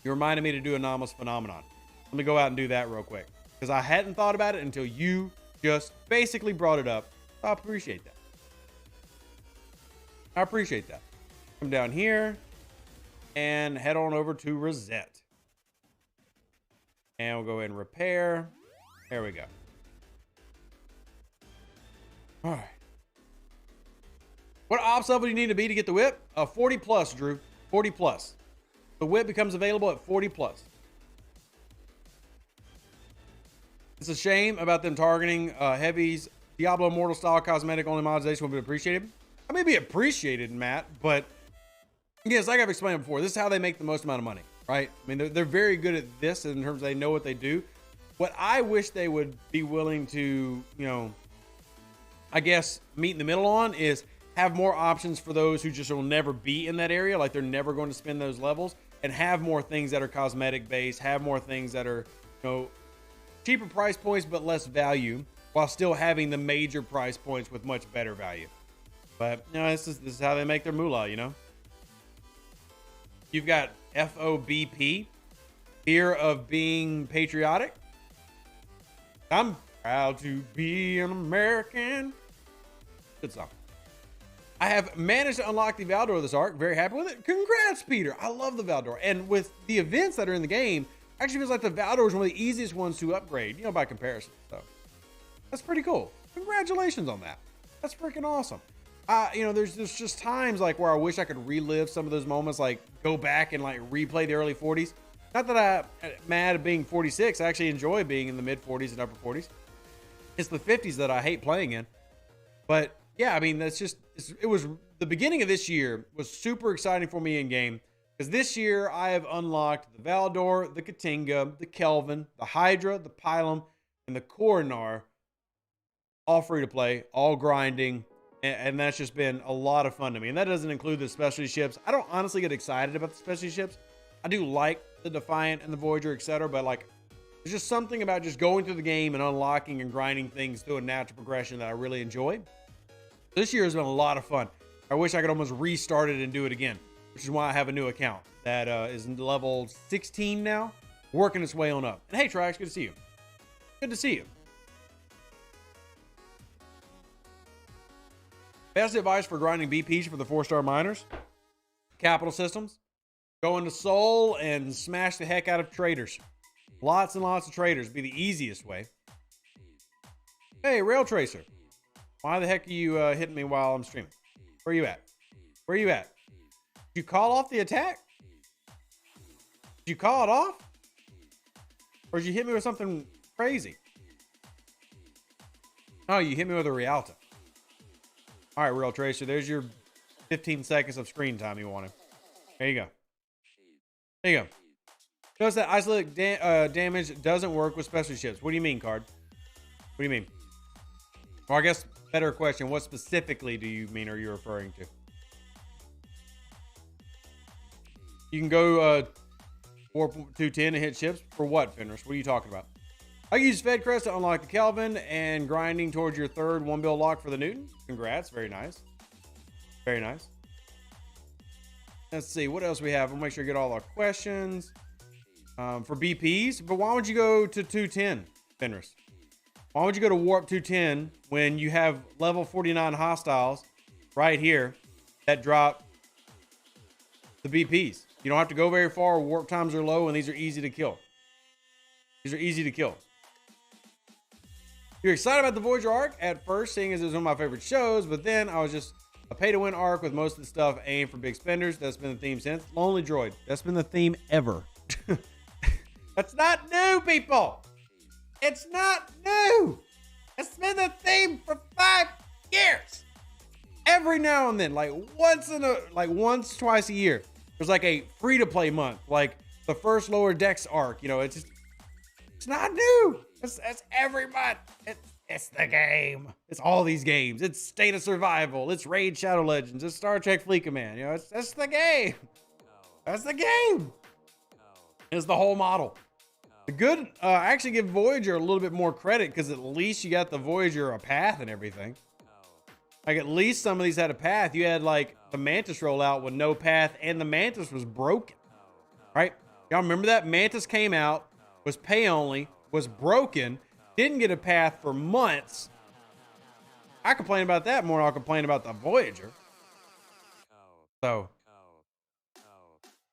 You reminded me to do Anomalous Phenomenon. Let me go out and do that real quick. Because I hadn't thought about it until you just basically brought it up. I appreciate that. I appreciate that. Come down here and head on over to Reset. And we'll go ahead and repair. There we go. All right. What ops level do you need to be to get the whip? 40 plus, Drew. 40 plus. The whip becomes available at 40 plus. It's a shame about them targeting heavies. Diablo Immortal style cosmetic only monetization will be appreciated. I may be appreciated, Matt, but yes, like I've explained before, this is how they make the most amount of money, right? I mean, they're very good at this in terms of they know what they do. What I wish they would be willing to, you know, I guess, meet in the middle on is have more options for those who just will never be in that area. Like they're never going to spend those levels, and have more things that are cosmetic based, have more things that are, you know, cheaper price points, but less value while still having the major price points with much better value. But you know, this is how they make their moolah, you know. You've got FOBP, fear of being patriotic. I'm proud to be an American. Good song. I have managed to unlock the Valdor this arc. Very happy with it. Congrats, Peter. I love the Valdor. And with the events that are in the game, actually feels like the Valdor is one of the easiest ones to upgrade, you know, by comparison. So that's pretty cool. Congratulations on that. That's freaking awesome. You know, there's just times like where I wish I could relive some of those moments, like go back and like replay the early 40s. Not that I'm mad at being 46. I actually enjoy being in the mid 40s and upper 40s. It's the 50s that I hate playing in. But yeah, I mean, that's just, it was the beginning of this year was super exciting for me in game. Because this year I have unlocked the Valdor, the Katinga, the Kelvin, the Hydra, the Pylum, and the Coronar, all free to play, all grinding, and that's just been a lot of fun to me. And that doesn't include the specialty ships. I don't honestly get excited about the specialty ships. I do like the Defiant and the Voyager, etc., but like, there's just something about just going through the game and unlocking and grinding things through a natural progression that I really enjoy. This year has been a lot of fun. I wish I could almost restart it and do it again, which is why I have a new account that is level 16 now, working its way on up. And hey, Trax, good to see you. Good to see you. Best advice for grinding BPs for the 4-star miners? Capital systems. Go into Soul and smash the heck out of traders. Lots and lots of traders be the easiest way. Hey, Rail Tracer. Why the heck are you hitting me while I'm streaming? Where you at? Where you at? Did you call off the attack? Did you call it off? Or did you hit me with something crazy? Oh, you hit me with a Rialta. All right, Real Tracer, there's your 15 seconds of screen time you wanted. There you go. There you go. Notice that isolated damage doesn't work with special ships. What do you mean, Card? What do you mean? Or I guess, better question, what specifically do you mean, are you referring to? You can go Warp 210 and hit ships. For what, Fenris? What are you talking about? I use Fed Crest to unlock the Kelvin and grinding towards your third 1 bill lock for the Newton. Congrats. Very nice. Very nice. Let's see what else we have. We'll make sure we get all our questions for BPs. But why would you go to 210, Fenris? Why would you go to Warp 210 when you have level 49 hostiles right here that drop the BPs? You don't have to go very far. Warp times are low, and these are easy to kill. These are easy to kill. You're excited about the Voyager arc at first, seeing as it was one of my favorite shows, but then I was just a pay-to-win arc with most of the stuff aimed for big spenders. That's been the theme since. Lonely Droid. That's been the theme ever. That's not new, people. It's not new. It's been the theme for 5 years. Every now and then, like once, twice a year, there's like a free-to-play month, like the first Lower Decks arc. You know, it's not new. It's every month. It's the game. It's all these games. It's State of Survival. It's Raid Shadow Legends. It's Star Trek Fleet Command. You know, that's the game. That's the game. It's the whole model. The good, I actually give Voyager a little bit more credit because at least you got the Voyager a path and everything. Like at least some of these had a path. You had like the Mantis rollout with no path and the Mantis was broken. Right? Y'all remember that? Mantis came out, was pay only, was broken, didn't get a path for months. I complain about that more than I'll complain about the Voyager. So,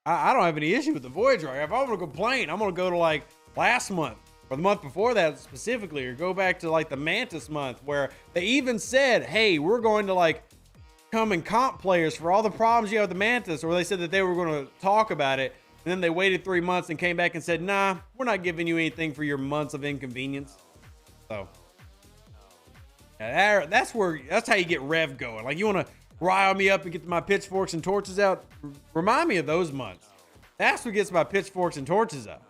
I don't have any issue with the Voyager. If I want to complain, I'm going to go to like last month or the month before that specifically, or go back to like the Mantis month where they even said, hey, we're going to like come and comp players for all the problems you have with the Mantis, or they said that they were going to talk about it. And then they waited 3 months and came back and said, nah, we're not giving you anything for your months of inconvenience. So yeah, that's how you get Rev going. Like you want to rile me up and get my pitchforks and torches out. Remind me of those months. That's what gets my pitchforks and torches up.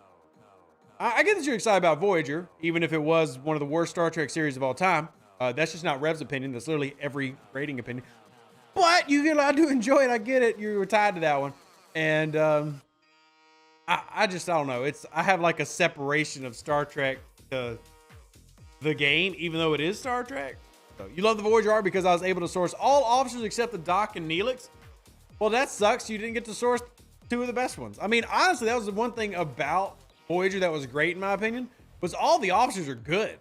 I get that you're excited about Voyager, even if it was one of the worst Star Trek series of all time. That's just not Rev's opinion. That's literally every rating opinion. But I do enjoy it. I get it. You were tied to that one. And, I don't know. I have like a separation of Star Trek to the game, even though it is Star Trek. So you love the Voyager arc because I was able to source all officers except the Doc and Neelix. Well, that sucks. You didn't get to source 2 of the best ones. I mean, honestly, that was the one thing about Voyager that was great in my opinion, was all the officers are good.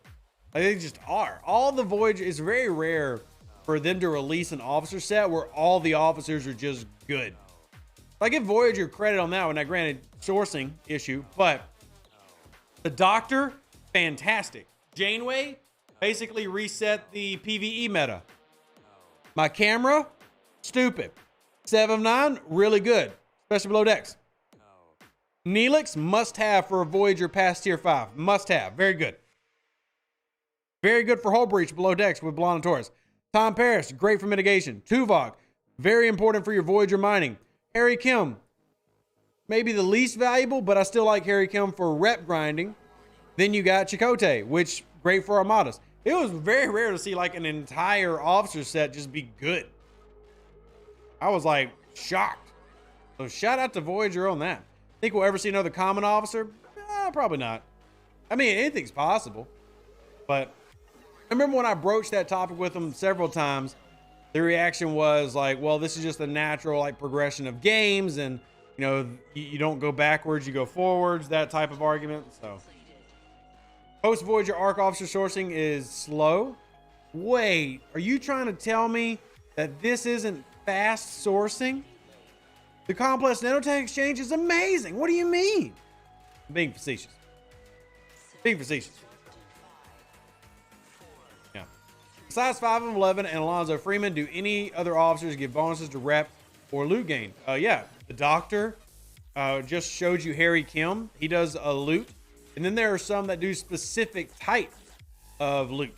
Like, they just are. All the Voyager, it's very rare for them to release an officer set where all the officers are just good. I give Voyager credit on that one. Now, granted, sourcing issue, but the Doctor, fantastic. Janeway basically reset the PvE meta. My camera, stupid. 7 of 9, really good, especially below decks. Neelix, must have for a Voyager past tier 5. Must have. Very good. Very good for hull breach below decks with Blonde and Taurus. Tom Paris, great for mitigation. Tuvok, very important for your Voyager mining. Harry Kim, maybe the least valuable, but I still like Harry Kim for rep grinding. Then you got Chakotay, which great for Armadas. It was very rare to see like an entire officer set just be good. I was like shocked. So shout out to Voyager on that. Think we'll ever see another common officer? Probably not. I mean, anything's possible. But I remember when I broached that topic with them several times, the reaction was like, well, this is just a natural like progression of games, and you know, you don't go backwards, you go forwards, that type of argument. So post Voyager arc officer sourcing is slow. Wait, are you trying to tell me that this isn't fast sourcing? The complex nanotech exchange is amazing. What do you mean? I'm being facetious. Being facetious. Yeah. Besides 5 of 11 and Alonzo Freeman, do any other officers give bonuses to rep or loot gain? Yeah. The Doctor just showed you Harry Kim. He does a loot. And then there are some that do specific type of loot.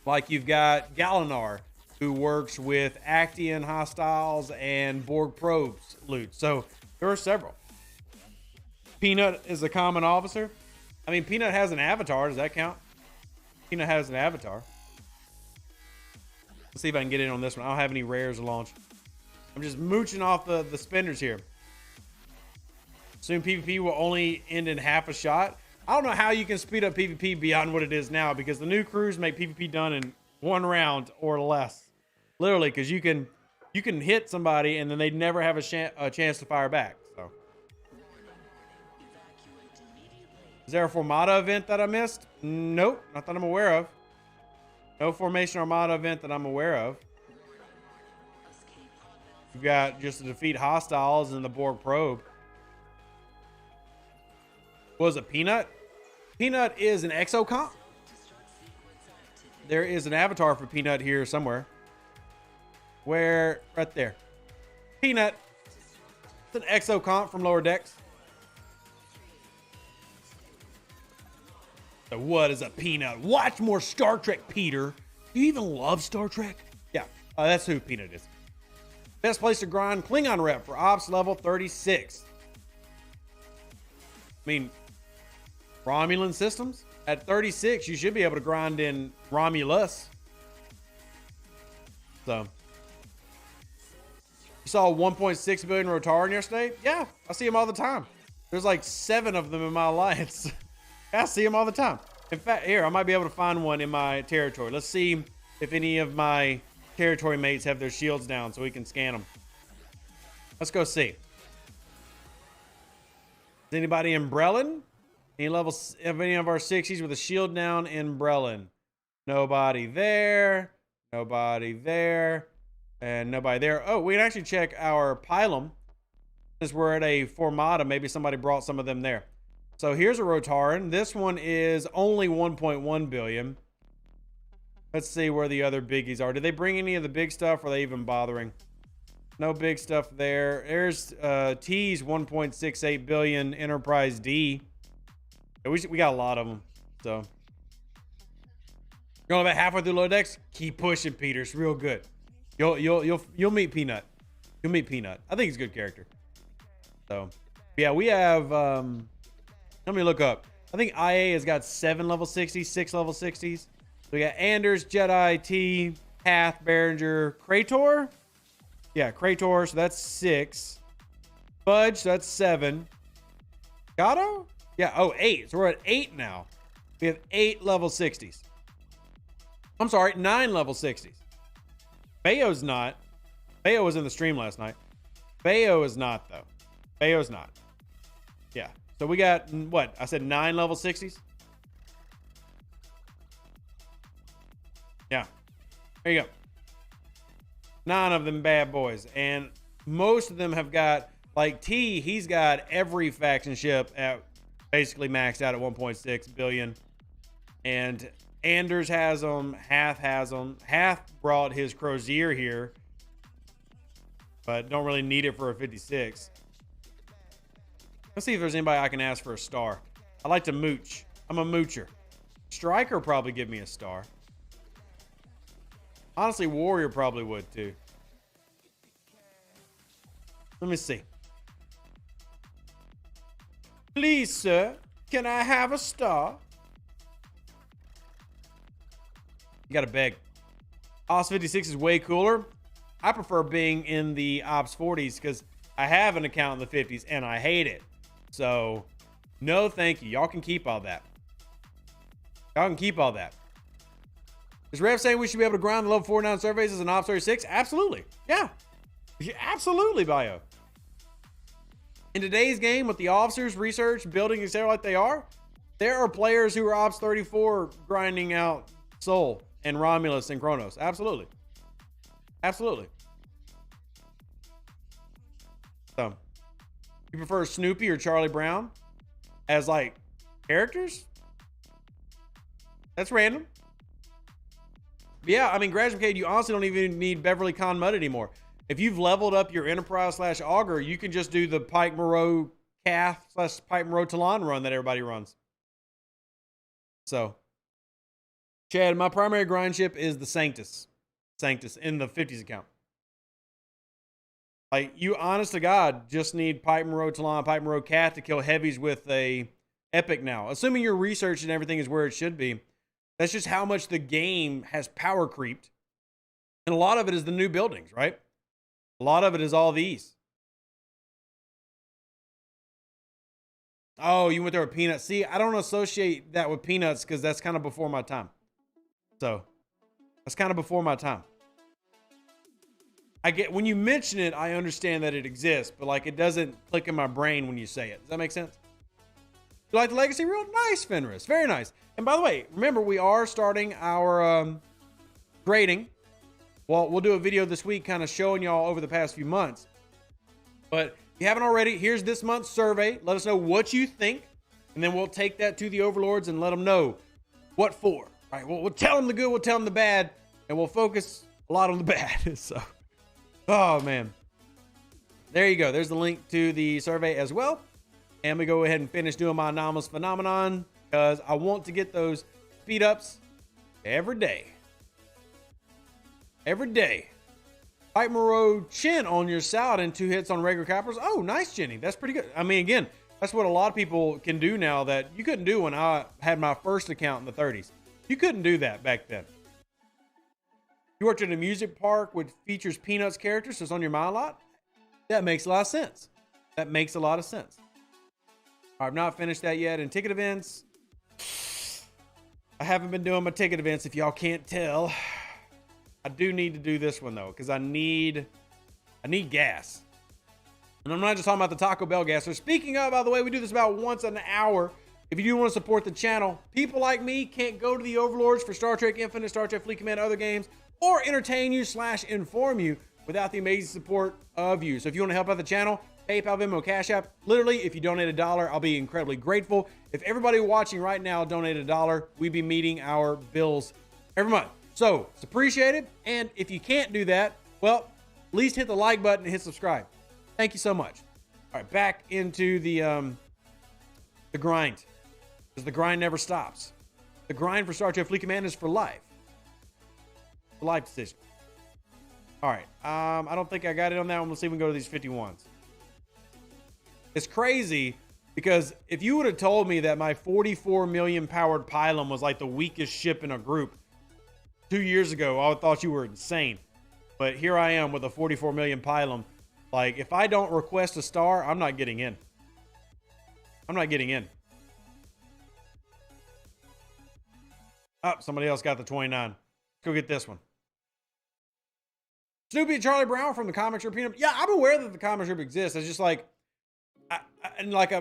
Like you've got Galinar, who works with Actian hostiles and Borg probes loot. So there are several. Peanut is a common officer. I mean, Peanut has an avatar. Does that count? Peanut has an avatar. Let's see if I can get in on this one. I don't have any rares to launch. I'm just mooching off the spenders here. Soon PvP will only end in half a shot. I don't know how you can speed up PvP beyond what it is now, because the new crews make PvP done in 1 round or less. Literally, because you can hit somebody and then they never have a chance to fire back. So, is there a Armada event that I missed? Nope, not that I'm aware of. No Formation Armada event that I'm aware of. You've got just to defeat hostiles and the Borg probe. Was it Peanut? Peanut is an exocomp. There is an avatar for Peanut here somewhere. Where? Right there. Peanut. It's an exocomp from Lower Decks. So what is a Peanut? Watch more Star Trek, Peter. Do you even love Star Trek? Yeah, that's who Peanut is. Best place to grind Klingon rep for ops level 36. I mean, Romulan systems at 36, you should be able to grind in Romulus. So, you saw 1.6 billion Rotaran yesterday? Yeah, I see them all the time. There's like 7 of them in my alliance. I see them all the time. In fact, here, I might be able to find one in my territory. Let's see if any of my territory mates have their shields down so we can scan them. Let's go see. Is anybody in Brelin? Any levels of any of our 60s with a shield down in Brelin? Nobody there. Nobody there. And nobody there. Oh, we can actually check our Pylum. Since we're at a Formata, maybe somebody brought some of them there. So here's a Rotaran. This one is only 1.1 billion. Let's see where the other biggies are. Did they bring any of the big stuff? Or are they even bothering? No big stuff there. There's T's 1.68 billion Enterprise D. We got a lot of them. So you're only about halfway through Low Decks. Keep pushing, Peter. It's real good. You'll meet Peanut. You'll meet Peanut. I think he's a good character. So yeah, we have let me look up. I think IA has got 7 level 60s, 6 level 60s. So we got Anders, Jedi, T, Hath, Behringer, Krator. Yeah, Krator, so that's 6. Fudge, so that's 7. Gato? Yeah, oh, 8. So we're at 8 now. We have 8 level 60s. I'm sorry, 9 level 60s. Bayo's not. Bayo was in the stream last night. Bayo is not, though. Bayo's not. Yeah. So we got, what? I said 9 level 60s? Yeah. There you go. 9 of them bad boys. And most of them have got, like T, he's got every faction ship at basically maxed out at 1.6 billion. And Anders has them. Hath has them. Hath brought his Crozier here, but don't really need it for a 56. Let's see if there's anybody I can ask for a star. I like to mooch. I'm a moocher. Striker probably give me a star. Honestly, Warrior probably would too. Let me see. Please, sir, can I have a star? You gotta beg. Ops 56 is way cooler. I prefer being in the Ops 40s because I have an account in the 50s and I hate it. So, no thank you. Y'all can keep all that. Y'all can keep all that. Is Rev saying we should be able to grind the level 49 surveys as an Ops 36? Absolutely. Yeah. Absolutely, Bio. In today's game, with the officers, research, building, etc. like they are, there are players who are Ops 34 grinding out Sol and Romulus and Kronos. Absolutely. Absolutely. So, you prefer Snoopy or Charlie Brown as like characters? That's random. But yeah, I mean, Gratificate, you honestly don't even need Beverly Con Mud anymore. If you've leveled up your Enterprise / Augur, you can just do the Pike Moreau Calf / Pike Moreau Talon run that everybody runs. So, Chad, my primary grind ship is the Sanctus. Sanctus in the 50s account. Like, you honest to God just need Pike Moreau Talon, Pike Moreau Calf to kill heavies with a Epic now. Assuming your research and everything is where it should be. That's just how much the game has power creeped. And a lot of it is the new buildings, right? A lot of it is all these. Oh, you went there with Peanuts. See, I don't associate that with Peanuts because that's kind of before my time. So, that's kind of before my time. I get, when you mention it, I understand that it exists, but like it doesn't click in my brain when you say it. Does that make sense? You like the Legacy reel? Nice, Fenris. Very nice. And by the way, remember, we are starting our grading. Well, we'll do a video this week kind of showing y'all over the past few months. But if you haven't already, here's this month's survey. Let us know what you think. And then we'll take that to the overlords and let them know what for. All right, we'll tell them the good, we'll tell them the bad, and we'll focus a lot on the bad. So, oh, man. There you go. There's the link to the survey as well. And we go ahead and finish doing my anomalous phenomenon because I want to get those speed ups every day. Every day. Pike Moreau Chin on your salad and 2 hits on regular cappers. Oh, nice, Jenny. That's pretty good. I mean, again, that's what a lot of people can do now that you couldn't do when I had my first account in the 30s. You couldn't do that back then. You worked at a music park which features Peanuts characters, so it's on your mind a lot. That makes a lot of sense. That makes a lot of sense. I've not finished that yet. And ticket events, I haven't been doing my ticket events if y'all can't tell. I do need to do this one though, because I need gas. And I'm not just talking about the Taco Bell gas. So speaking of, by the way, we do this about once an hour. If you do want to support the channel, people like me can't go to the overlords for Star Trek Infinite, Star Trek Fleet Command, other games, or entertain you / inform you without the amazing support of you. So if you want to help out the channel, PayPal, Venmo, Cash App. Literally, if you donate $1, I'll be incredibly grateful. If everybody watching right now donated $1, we'd be meeting our bills every month. So it's appreciated. And if you can't do that, well, at least hit the like button and hit subscribe. Thank you so much. All right, back into the grind, because the grind never stops. The grind for Star Trek Fleet Command is for life. For life decision. All right, I don't think I got it on that one. Let's see if we can go to these 51s. It's crazy because if you would have told me that my 44 million powered pylon was like the weakest ship in a group 2 years ago, I would have thought you were insane. But here I am with a 44 million pylon. Like, if I don't request a star, I'm not getting in. I'm not getting in. Oh, somebody else got the 29. Let's go get this one. Snoopy and Charlie Brown from the comic strip. Yeah, I'm aware that the comic strip exists. It's just like,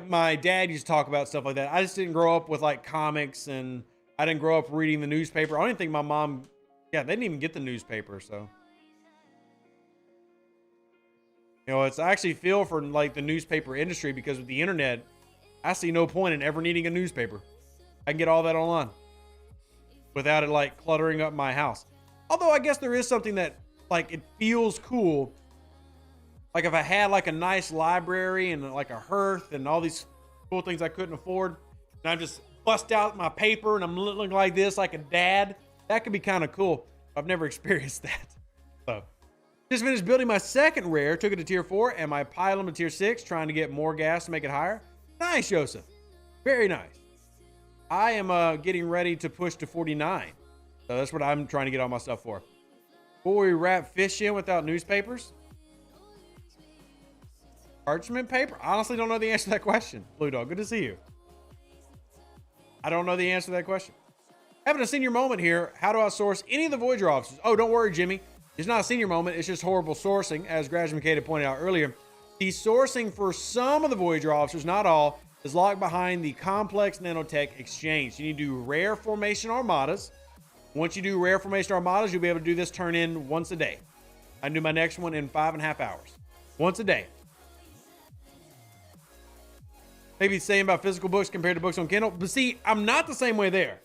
my dad used to talk about stuff like that. I just didn't grow up with like comics, and I didn't grow up reading the newspaper. I don't even think my mom, they didn't even get the newspaper. So, you know, I actually feel for like the newspaper industry, because with the internet, I see no point in ever needing a newspaper. I can get all that online without it like cluttering up my house. Although I guess there is something that like it feels cool. Like if I had like a nice library and like a hearth and all these cool things I couldn't afford, and I just bust out my paper and I'm looking like this, like a dad, that could be kind of cool. I've never experienced that. So just finished building my second rare, took it to tier 4 and my pylon to tier 6, trying to get more gas to make it higher. Nice, Joseph. Very nice. I am getting ready to push to 49. So that's what I'm trying to get all my stuff for. Before we wrap fish in without newspapers? Parchment paper? I honestly don't know the answer to that question. Blue Dog, good to see you. I don't know the answer to that question. Having a senior moment here. How do I source any of the Voyager officers? Oh, don't worry, Jimmy. It's not a senior moment. It's just horrible sourcing, as Graduate McKay pointed out earlier. The sourcing for some of the Voyager officers, not all, is locked behind the complex nanotech exchange. You need to do rare formation armadas. Once you do rare formation armadas, you'll be able to do this turn in once a day. I do my next one in 5.5 hours. Once a day. Maybe the same about physical books compared to books on Kindle. But see, I'm not the same way there.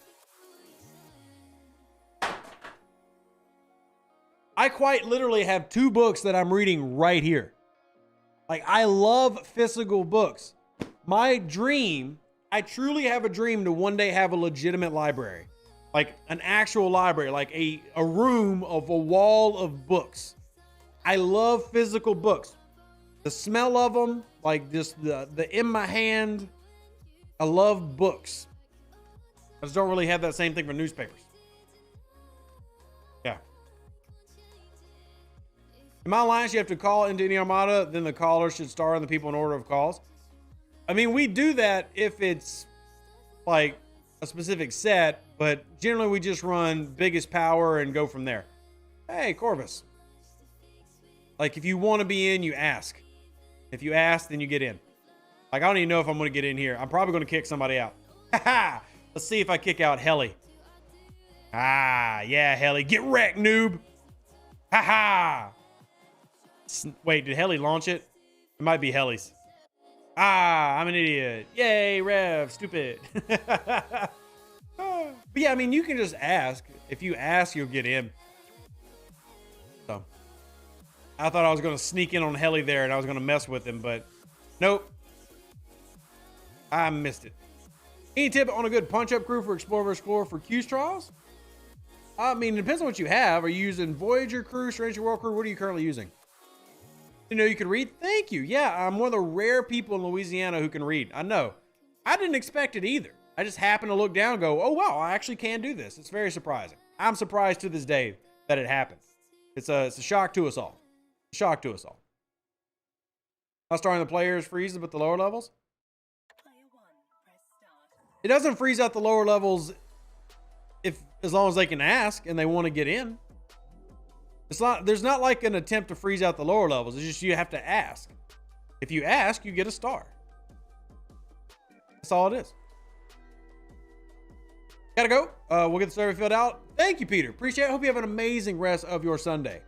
I quite literally have 2 books that I'm reading right here. Like, I love physical books. My dream, I truly have a dream to one day have a legitimate library. Like an actual library, like a room of a wall of books. I love physical books. The smell of them, like just the in my hand. I love books. I just don't really have that same thing for newspapers. Yeah. In my lines, you have to call into any Armada, then the caller should star in the people in order of calls. I mean, we do that if it's like a specific set, but generally we just run biggest power and go from there. Hey, Corvus. Like, if you want to be in, you ask. If you ask, then you get in. Like, I don't even know if I'm going to get in here. I'm probably going to kick somebody out. Ha! Let's see if I kick out Helly. Ah, yeah, Helly. Get wrecked, noob. Ha ha! Wait, did Helly launch it? It might be Helly's. Ah, I'm an idiot. Yay, Rev, stupid. But yeah, I mean, you can just ask. If you ask, you'll get in. So, I thought I was going to sneak in on Helly there and I was going to mess with him, but nope. I missed it. Any tip on a good punch-up crew for Explorer vs. Explorer for Q's trials? I mean, it depends on what you have. Are you using Voyager crew, Stranger World crew? What are you currently using? You know, you can read. Thank you. Yeah, I'm one of the rare people in Louisiana who can read. I know. I didn't expect it either. I just happened to look down and go, oh, wow, I actually can do this. It's very surprising. I'm surprised to this day that it happened. It's a shock to us all. Shock to us all. How starting the players freezes with the lower levels? It doesn't freeze out the lower levels as long as they can ask and they want to get in. There's not like an attempt to freeze out the lower levels. It's just you have to ask. If you ask, you get a star. That's all it is. Gotta go. We'll get the survey filled out. Thank you, Peter. Appreciate it. Hope you have an amazing rest of your Sunday.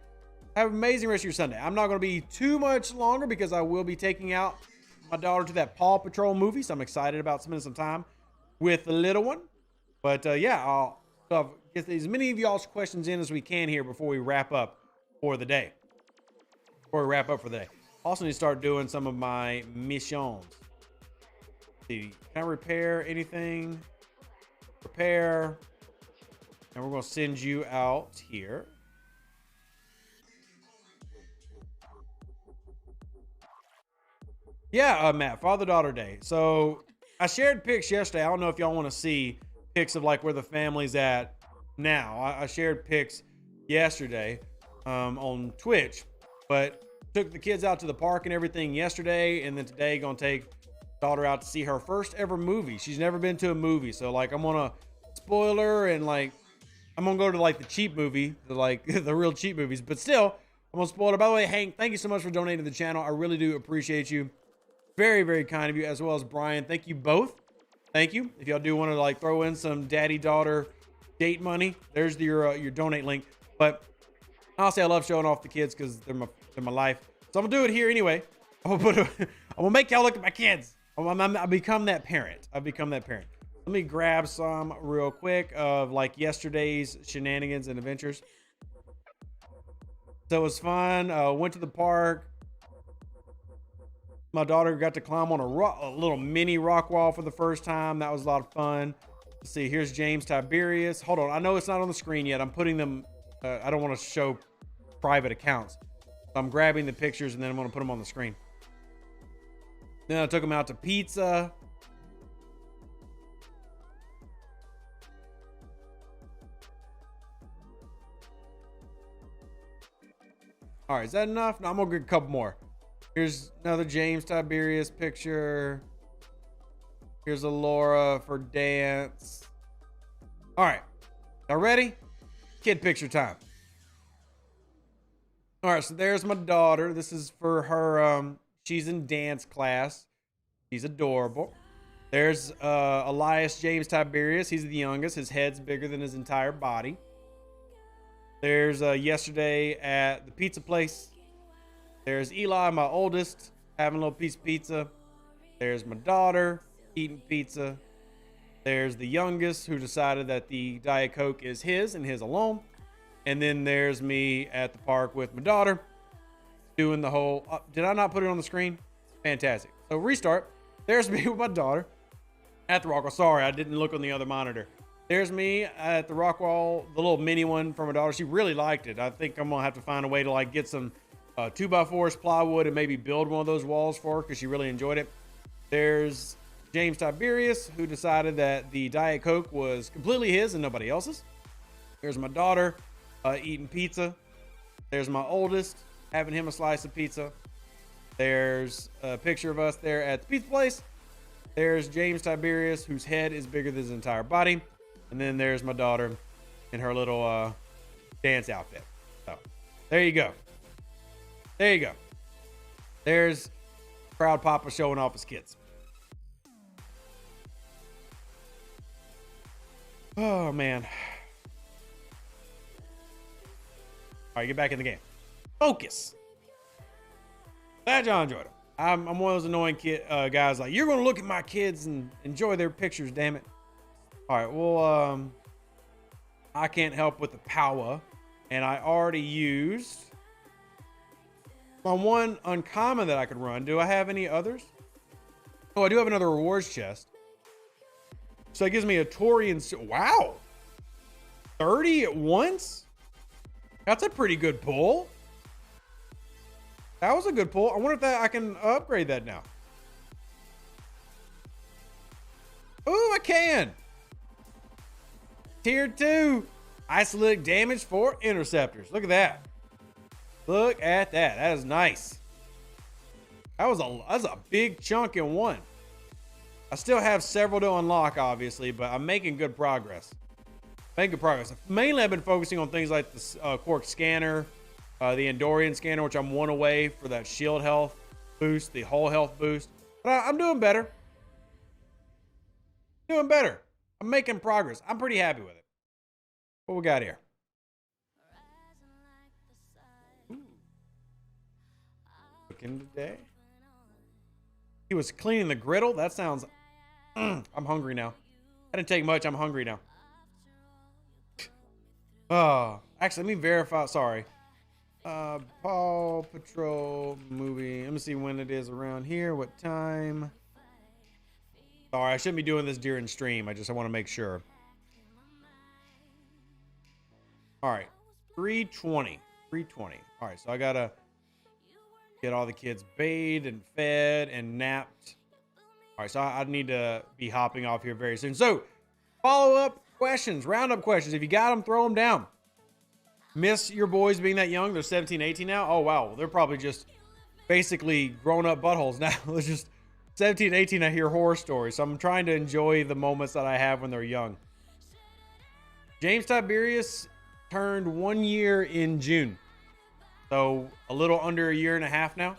Have an amazing rest of your Sunday. I'm not going to be too much longer because I will be taking out my daughter to that Paw Patrol movie. So I'm excited about spending some time with the little one. But yeah, I'll get as many of y'all's questions in as we can here before we wrap up for the day. Also need to start doing some of my missions. Let's see, can I repair anything? Repair. And we're going to send you out here. Yeah, Matt, father-daughter day. So I shared pics yesterday. I don't know if y'all want to see pics of like where the family's at now. I shared pics yesterday on Twitch, but took the kids out to the park and everything yesterday, and then today gonna take daughter out to see her first ever movie. She's never been to a movie, so like I'm gonna spoil her and like I'm gonna go to like the cheap movie, the real cheap movies, but still I'm gonna spoil her. By the way, Hank, thank you so much for donating to the channel. I really do appreciate you. Very, very kind of you, as well as Brian. Thank you both. Thank you. If y'all do want to like throw in some daddy-daughter date money, there's your donate link. But honestly, I love showing off the kids because they're my life. So I'm gonna do it here anyway. I'm gonna make y'all look at my kids. I become that parent. I've become that parent. Let me grab some real quick of like yesterday's shenanigans and adventures. So it was fun. Went to the park. My daughter got to climb on a little mini rock wall for the first time. That was a lot of fun. Let's see. Here's James Tiberius. Hold on. I know it's not on the screen yet. I'm putting them. I don't want to show private accounts. So I'm grabbing the pictures and then I'm going to put them on the screen. Then I took him out to pizza. All right, is that enough? No, I'm gonna get a couple more. Here's another James Tiberius picture. Here's a Laura for dance. All right, y'all ready? Kid picture time. All right, so there's my daughter. This is for her. She's in dance class. She's adorable. There's Elias James Tiberius. He's the youngest. His head's bigger than his entire body. There's yesterday at the pizza place. There's Eli, my oldest, having a little piece of pizza. There's my daughter eating pizza. There's the youngest who decided that the Diet Coke is his and his alone. And then there's me at the park with my daughter doing the whole, did I not put it on the screen? Fantastic. So restart. There's me with my daughter at the rock wall. Sorry, I didn't look on the other monitor. There's me at the rock wall, the little mini one for my daughter. She really liked it. I think I'm gonna have to find a way to like get some 2x4s plywood and maybe build one of those walls for her because she really enjoyed it. There's James Tiberius, who decided that the Diet Coke was completely his and nobody else's. There's my daughter eating pizza. There's my oldest having him a slice of pizza. There's a picture of us there at the pizza place. There's James Tiberius, whose head is bigger than his entire body. And then there's my daughter in her little dance outfit. So there you go. There you go. There's Proud Papa showing off his kids. Oh, man. All right, get back in the game. Focus. Glad y'all enjoyed it. I'm one of those annoying guys like, you're going to look at my kids and enjoy their pictures, damn it. All right, well, I can't help with the power. And I already used my one uncommon that I could run. Do I have any others? Oh, I do have another rewards chest. So it gives me a Torian. Wow. 30 at once? That's a pretty good pull. That was a good pull. I wonder if I can upgrade that now. Ooh, I can. Tier 2. Isolated damage for interceptors. Look at that. Look at that. That is nice. That was a big chunk in one. I still have several to unlock, obviously, but I'm making good progress. Mainly, I've been focusing on things like the Quark scanner, the Andorian scanner, which I'm one away for that shield health boost, the whole health boost. But I'm doing better. Doing better. I'm making progress. I'm pretty happy with it. What we got here? Ooh. Looking today. He was cleaning the griddle. That sounds. I'm hungry now. I didn't take much. I'm hungry now. Oh, actually, let me verify. Sorry. Paw Patrol movie. Let me see when it is around here. What time? Sorry, I shouldn't be doing this during stream. I want to make sure. All right, 3:20. 3:20. All right, so I gotta get all the kids bathed and fed and napped. All right, so I need to be hopping off here very soon. So, follow-up questions, roundup questions. If you got them, throw them down. Miss your boys being that young? They're 17, 18 now? Oh, wow. They're probably just basically grown-up buttholes now. They're just 17, 18, I hear horror stories. So I'm trying to enjoy the moments that I have when they're young. James Tiberius turned 1 year in June. So a little under a year and a half now.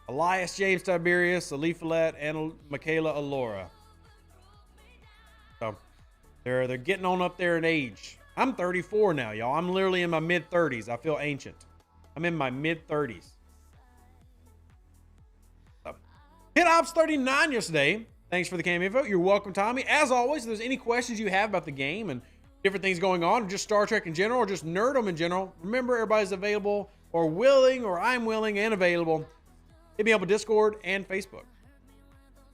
Elias James Tiberius, Ali Follette, and Michaela Alora. So they're getting on up there in age. I'm 34 now, y'all. I'm literally in my mid-30s. I feel ancient. I'm in my mid-30s. So, hit Ops 39 yesterday. Thanks for the cameo info. You're welcome, Tommy. As always, if there's any questions you have about the game and different things going on, or just Star Trek in general, or just nerdom in general, remember everybody's available or willing, or I'm willing and available. Hit me up with Discord and Facebook.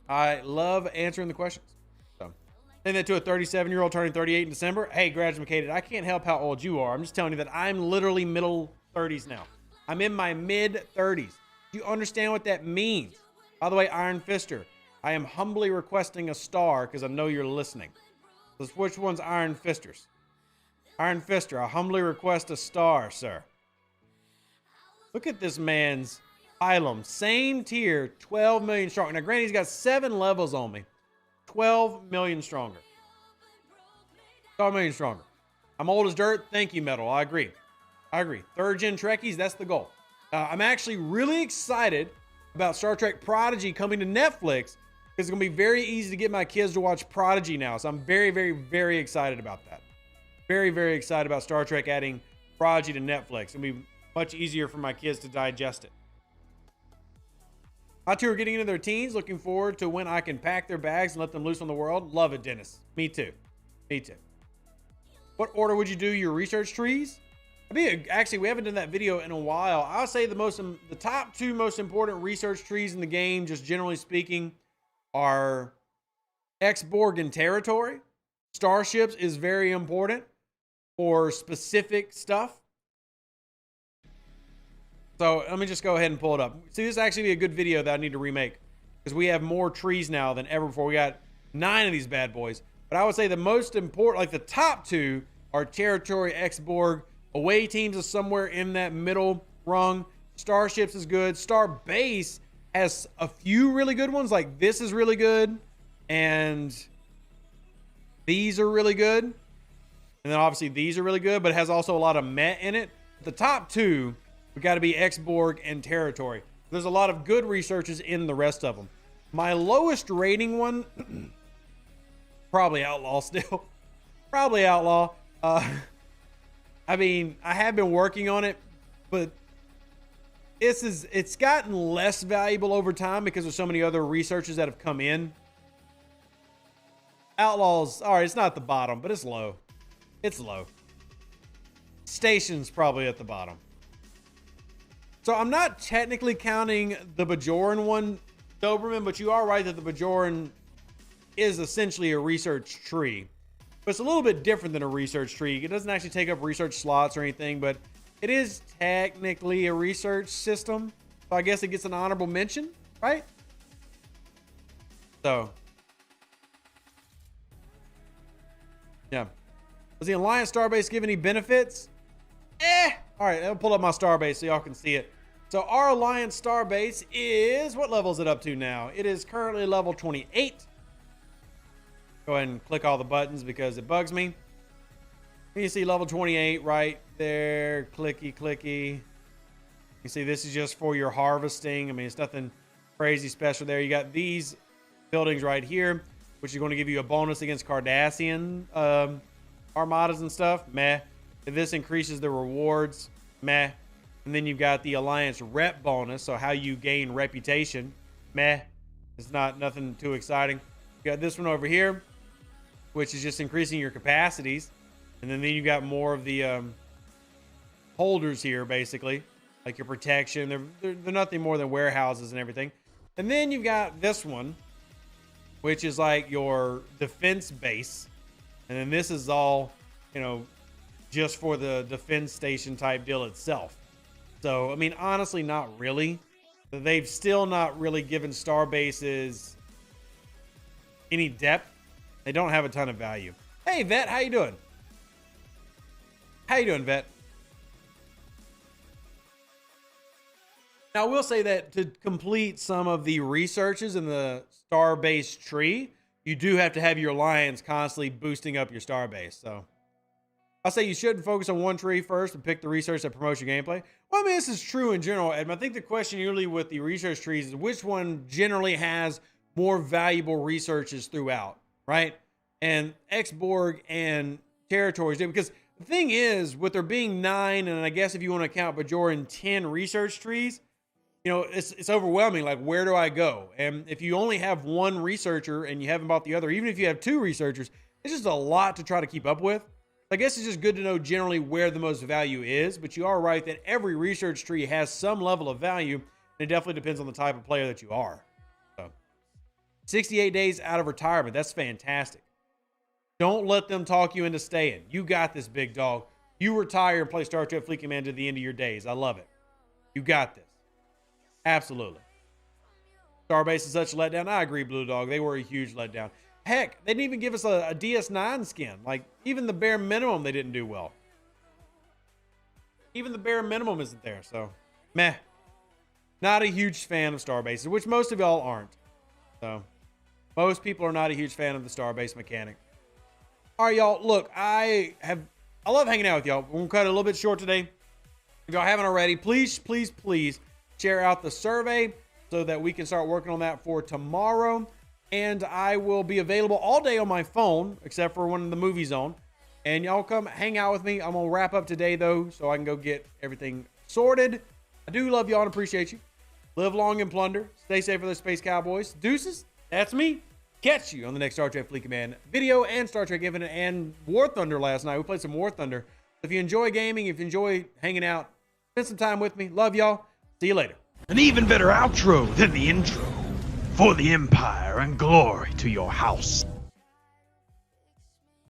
I love answering the questions. So, and then to a 37-year-old turning 38 in December. Hey, graduated, I can't help how old you are. I'm just telling you that I'm literally middle 30s now. I'm in my mid 30s. Do you understand what that means? By the way, Iron Fister, I am humbly requesting a star because I know you're listening. So which one's Iron Fisters? Iron Fister, I humbly request a star, sir. Look at this man's Ilum. Same tier, 12 million strong. Now, granted, he's got 7 levels on me. 12 million stronger. 12 million stronger. I'm old as dirt. Thank you, Metal. I agree. I agree. 3rd gen Trekkies, that's the goal. I'm actually really excited about Star Trek Prodigy coming to Netflix because it's going to be very easy to get my kids to watch Prodigy now. So I'm very, very, very excited about that. Very, very excited about Star Trek adding Prodigy to Netflix. It'll be much easier for my kids to digest it. My two are getting into their teens. Looking forward to when I can pack their bags and let them loose on the world. Love it, Dennis. Me too. Me too. What order would you do your research trees? I mean, actually, we haven't done that video in a while. I'll say the top 2 most important research trees in the game, just generally speaking, are X-Borg and Territory. Starships is very important for specific stuff. So let me just go ahead and pull it up. See, this is actually be a good video that I need to remake because we have more trees now than ever before. We got 9 of these bad boys. But I would say the most important, like the top 2 are Territory, X-Borg. Away teams is somewhere in that middle rung. Starships is good. Starbase has a few really good ones. Like this is really good. And these are really good. And then obviously these are really good, but it has also a lot of met in it. The top 2, we got to be X-Borg and Territory. There's a lot of good researchers in the rest of them. My lowest rating one, probably Outlaw still. Probably Outlaw. I mean, I have been working on it, but it's gotten less valuable over time because there's so many other researchers that have come in. Outlaws, all right, it's not at the bottom, but it's low. It's low. Station's probably at the bottom. So I'm not technically counting the Bajoran one, Doberman, but you are right that the Bajoran is essentially a research tree. But it's a little bit different than a research tree. It doesn't actually take up research slots or anything, but it is technically a research system. So I guess it gets an honorable mention, right? So, yeah. Does the Alliance Starbase give any benefits? All right, I'll pull up my Starbase so y'all can see it. So our Alliance Starbase is, what level is it up to now? It is currently level 28. Go ahead and click all the buttons because it bugs me. You see level 28 right there. Clicky, clicky. You see this is just for your harvesting. I mean, it's nothing crazy special there. You got these buildings right here, which is going to give you a bonus against Cardassian armadas and stuff. Meh. This increases the rewards. Meh. And then you've got the Alliance rep bonus, so how you gain reputation. Meh. It's nothing too exciting. You got this one over here, which is just increasing your capacities. And then you got more of the holders here, basically, like your protection. They're nothing more than warehouses and everything. And then you've got this one, which is like your defense base. And then this is all, you know, just for the defense station type deal itself. So, I mean, honestly, not really. They've still not really given star bases any depth. They don't have a ton of value. Hey, Vet, how you doing? How you doing, Vet? Now, I will say that to complete some of the researches in the star-based tree, you do have to have your alliance constantly boosting up your star base. So I'll say you shouldn't focus on one tree first and pick the research that promotes your gameplay. Well, I mean, this is true in general, Ed. I think the question usually with the research trees is which one generally has more valuable researches throughout, right? And X-Borg and Territories do, because the thing is, with there being 9, and I guess if you want to count Bajoran 10 research trees, you know, it's overwhelming. Like, where do I go? And if you only have one researcher and you haven't bought the other, even if you have 2 researchers, it's just a lot to try to keep up with. I guess it's just good to know generally where the most value is, but you are right that every research tree has some level of value, and it definitely depends on the type of player that you are. So, 68 days out of retirement. That's fantastic. Don't let them talk you into staying. You got this, big dog. You retire and play Star Trek Fleet Command to the end of your days. I love it. You got this. Absolutely. Starbase is such a letdown. I agree, Blue Dog. They were a huge letdown. Heck, they didn't even give us a DS9 skin. Like, even the bare minimum, they didn't do well. Even the bare minimum isn't there, so meh. Not a huge fan of Starbase, which most of y'all aren't. So, most people are not a huge fan of the Starbase mechanic. All right, y'all. Look, I love hanging out with y'all. We're gonna cut it a little bit short today. If y'all haven't already, please, please, please share out the survey so that we can start working on that for tomorrow. And I will be available all day on my phone, except for when the movie's on. And y'all come hang out with me. I'm gonna wrap up today though, so I can go get everything sorted. I do love y'all and appreciate you. Live long and plunder. Stay safe for the Space Cowboys. Deuces. That's me. Catch you on the next Star Trek Fleet Command video and Star Trek Infinite and War Thunder last night. We played some War Thunder. If you enjoy gaming, if you enjoy hanging out, spend some time with me. Love y'all. See you later. An even better outro than the intro. For the Empire and glory to your house.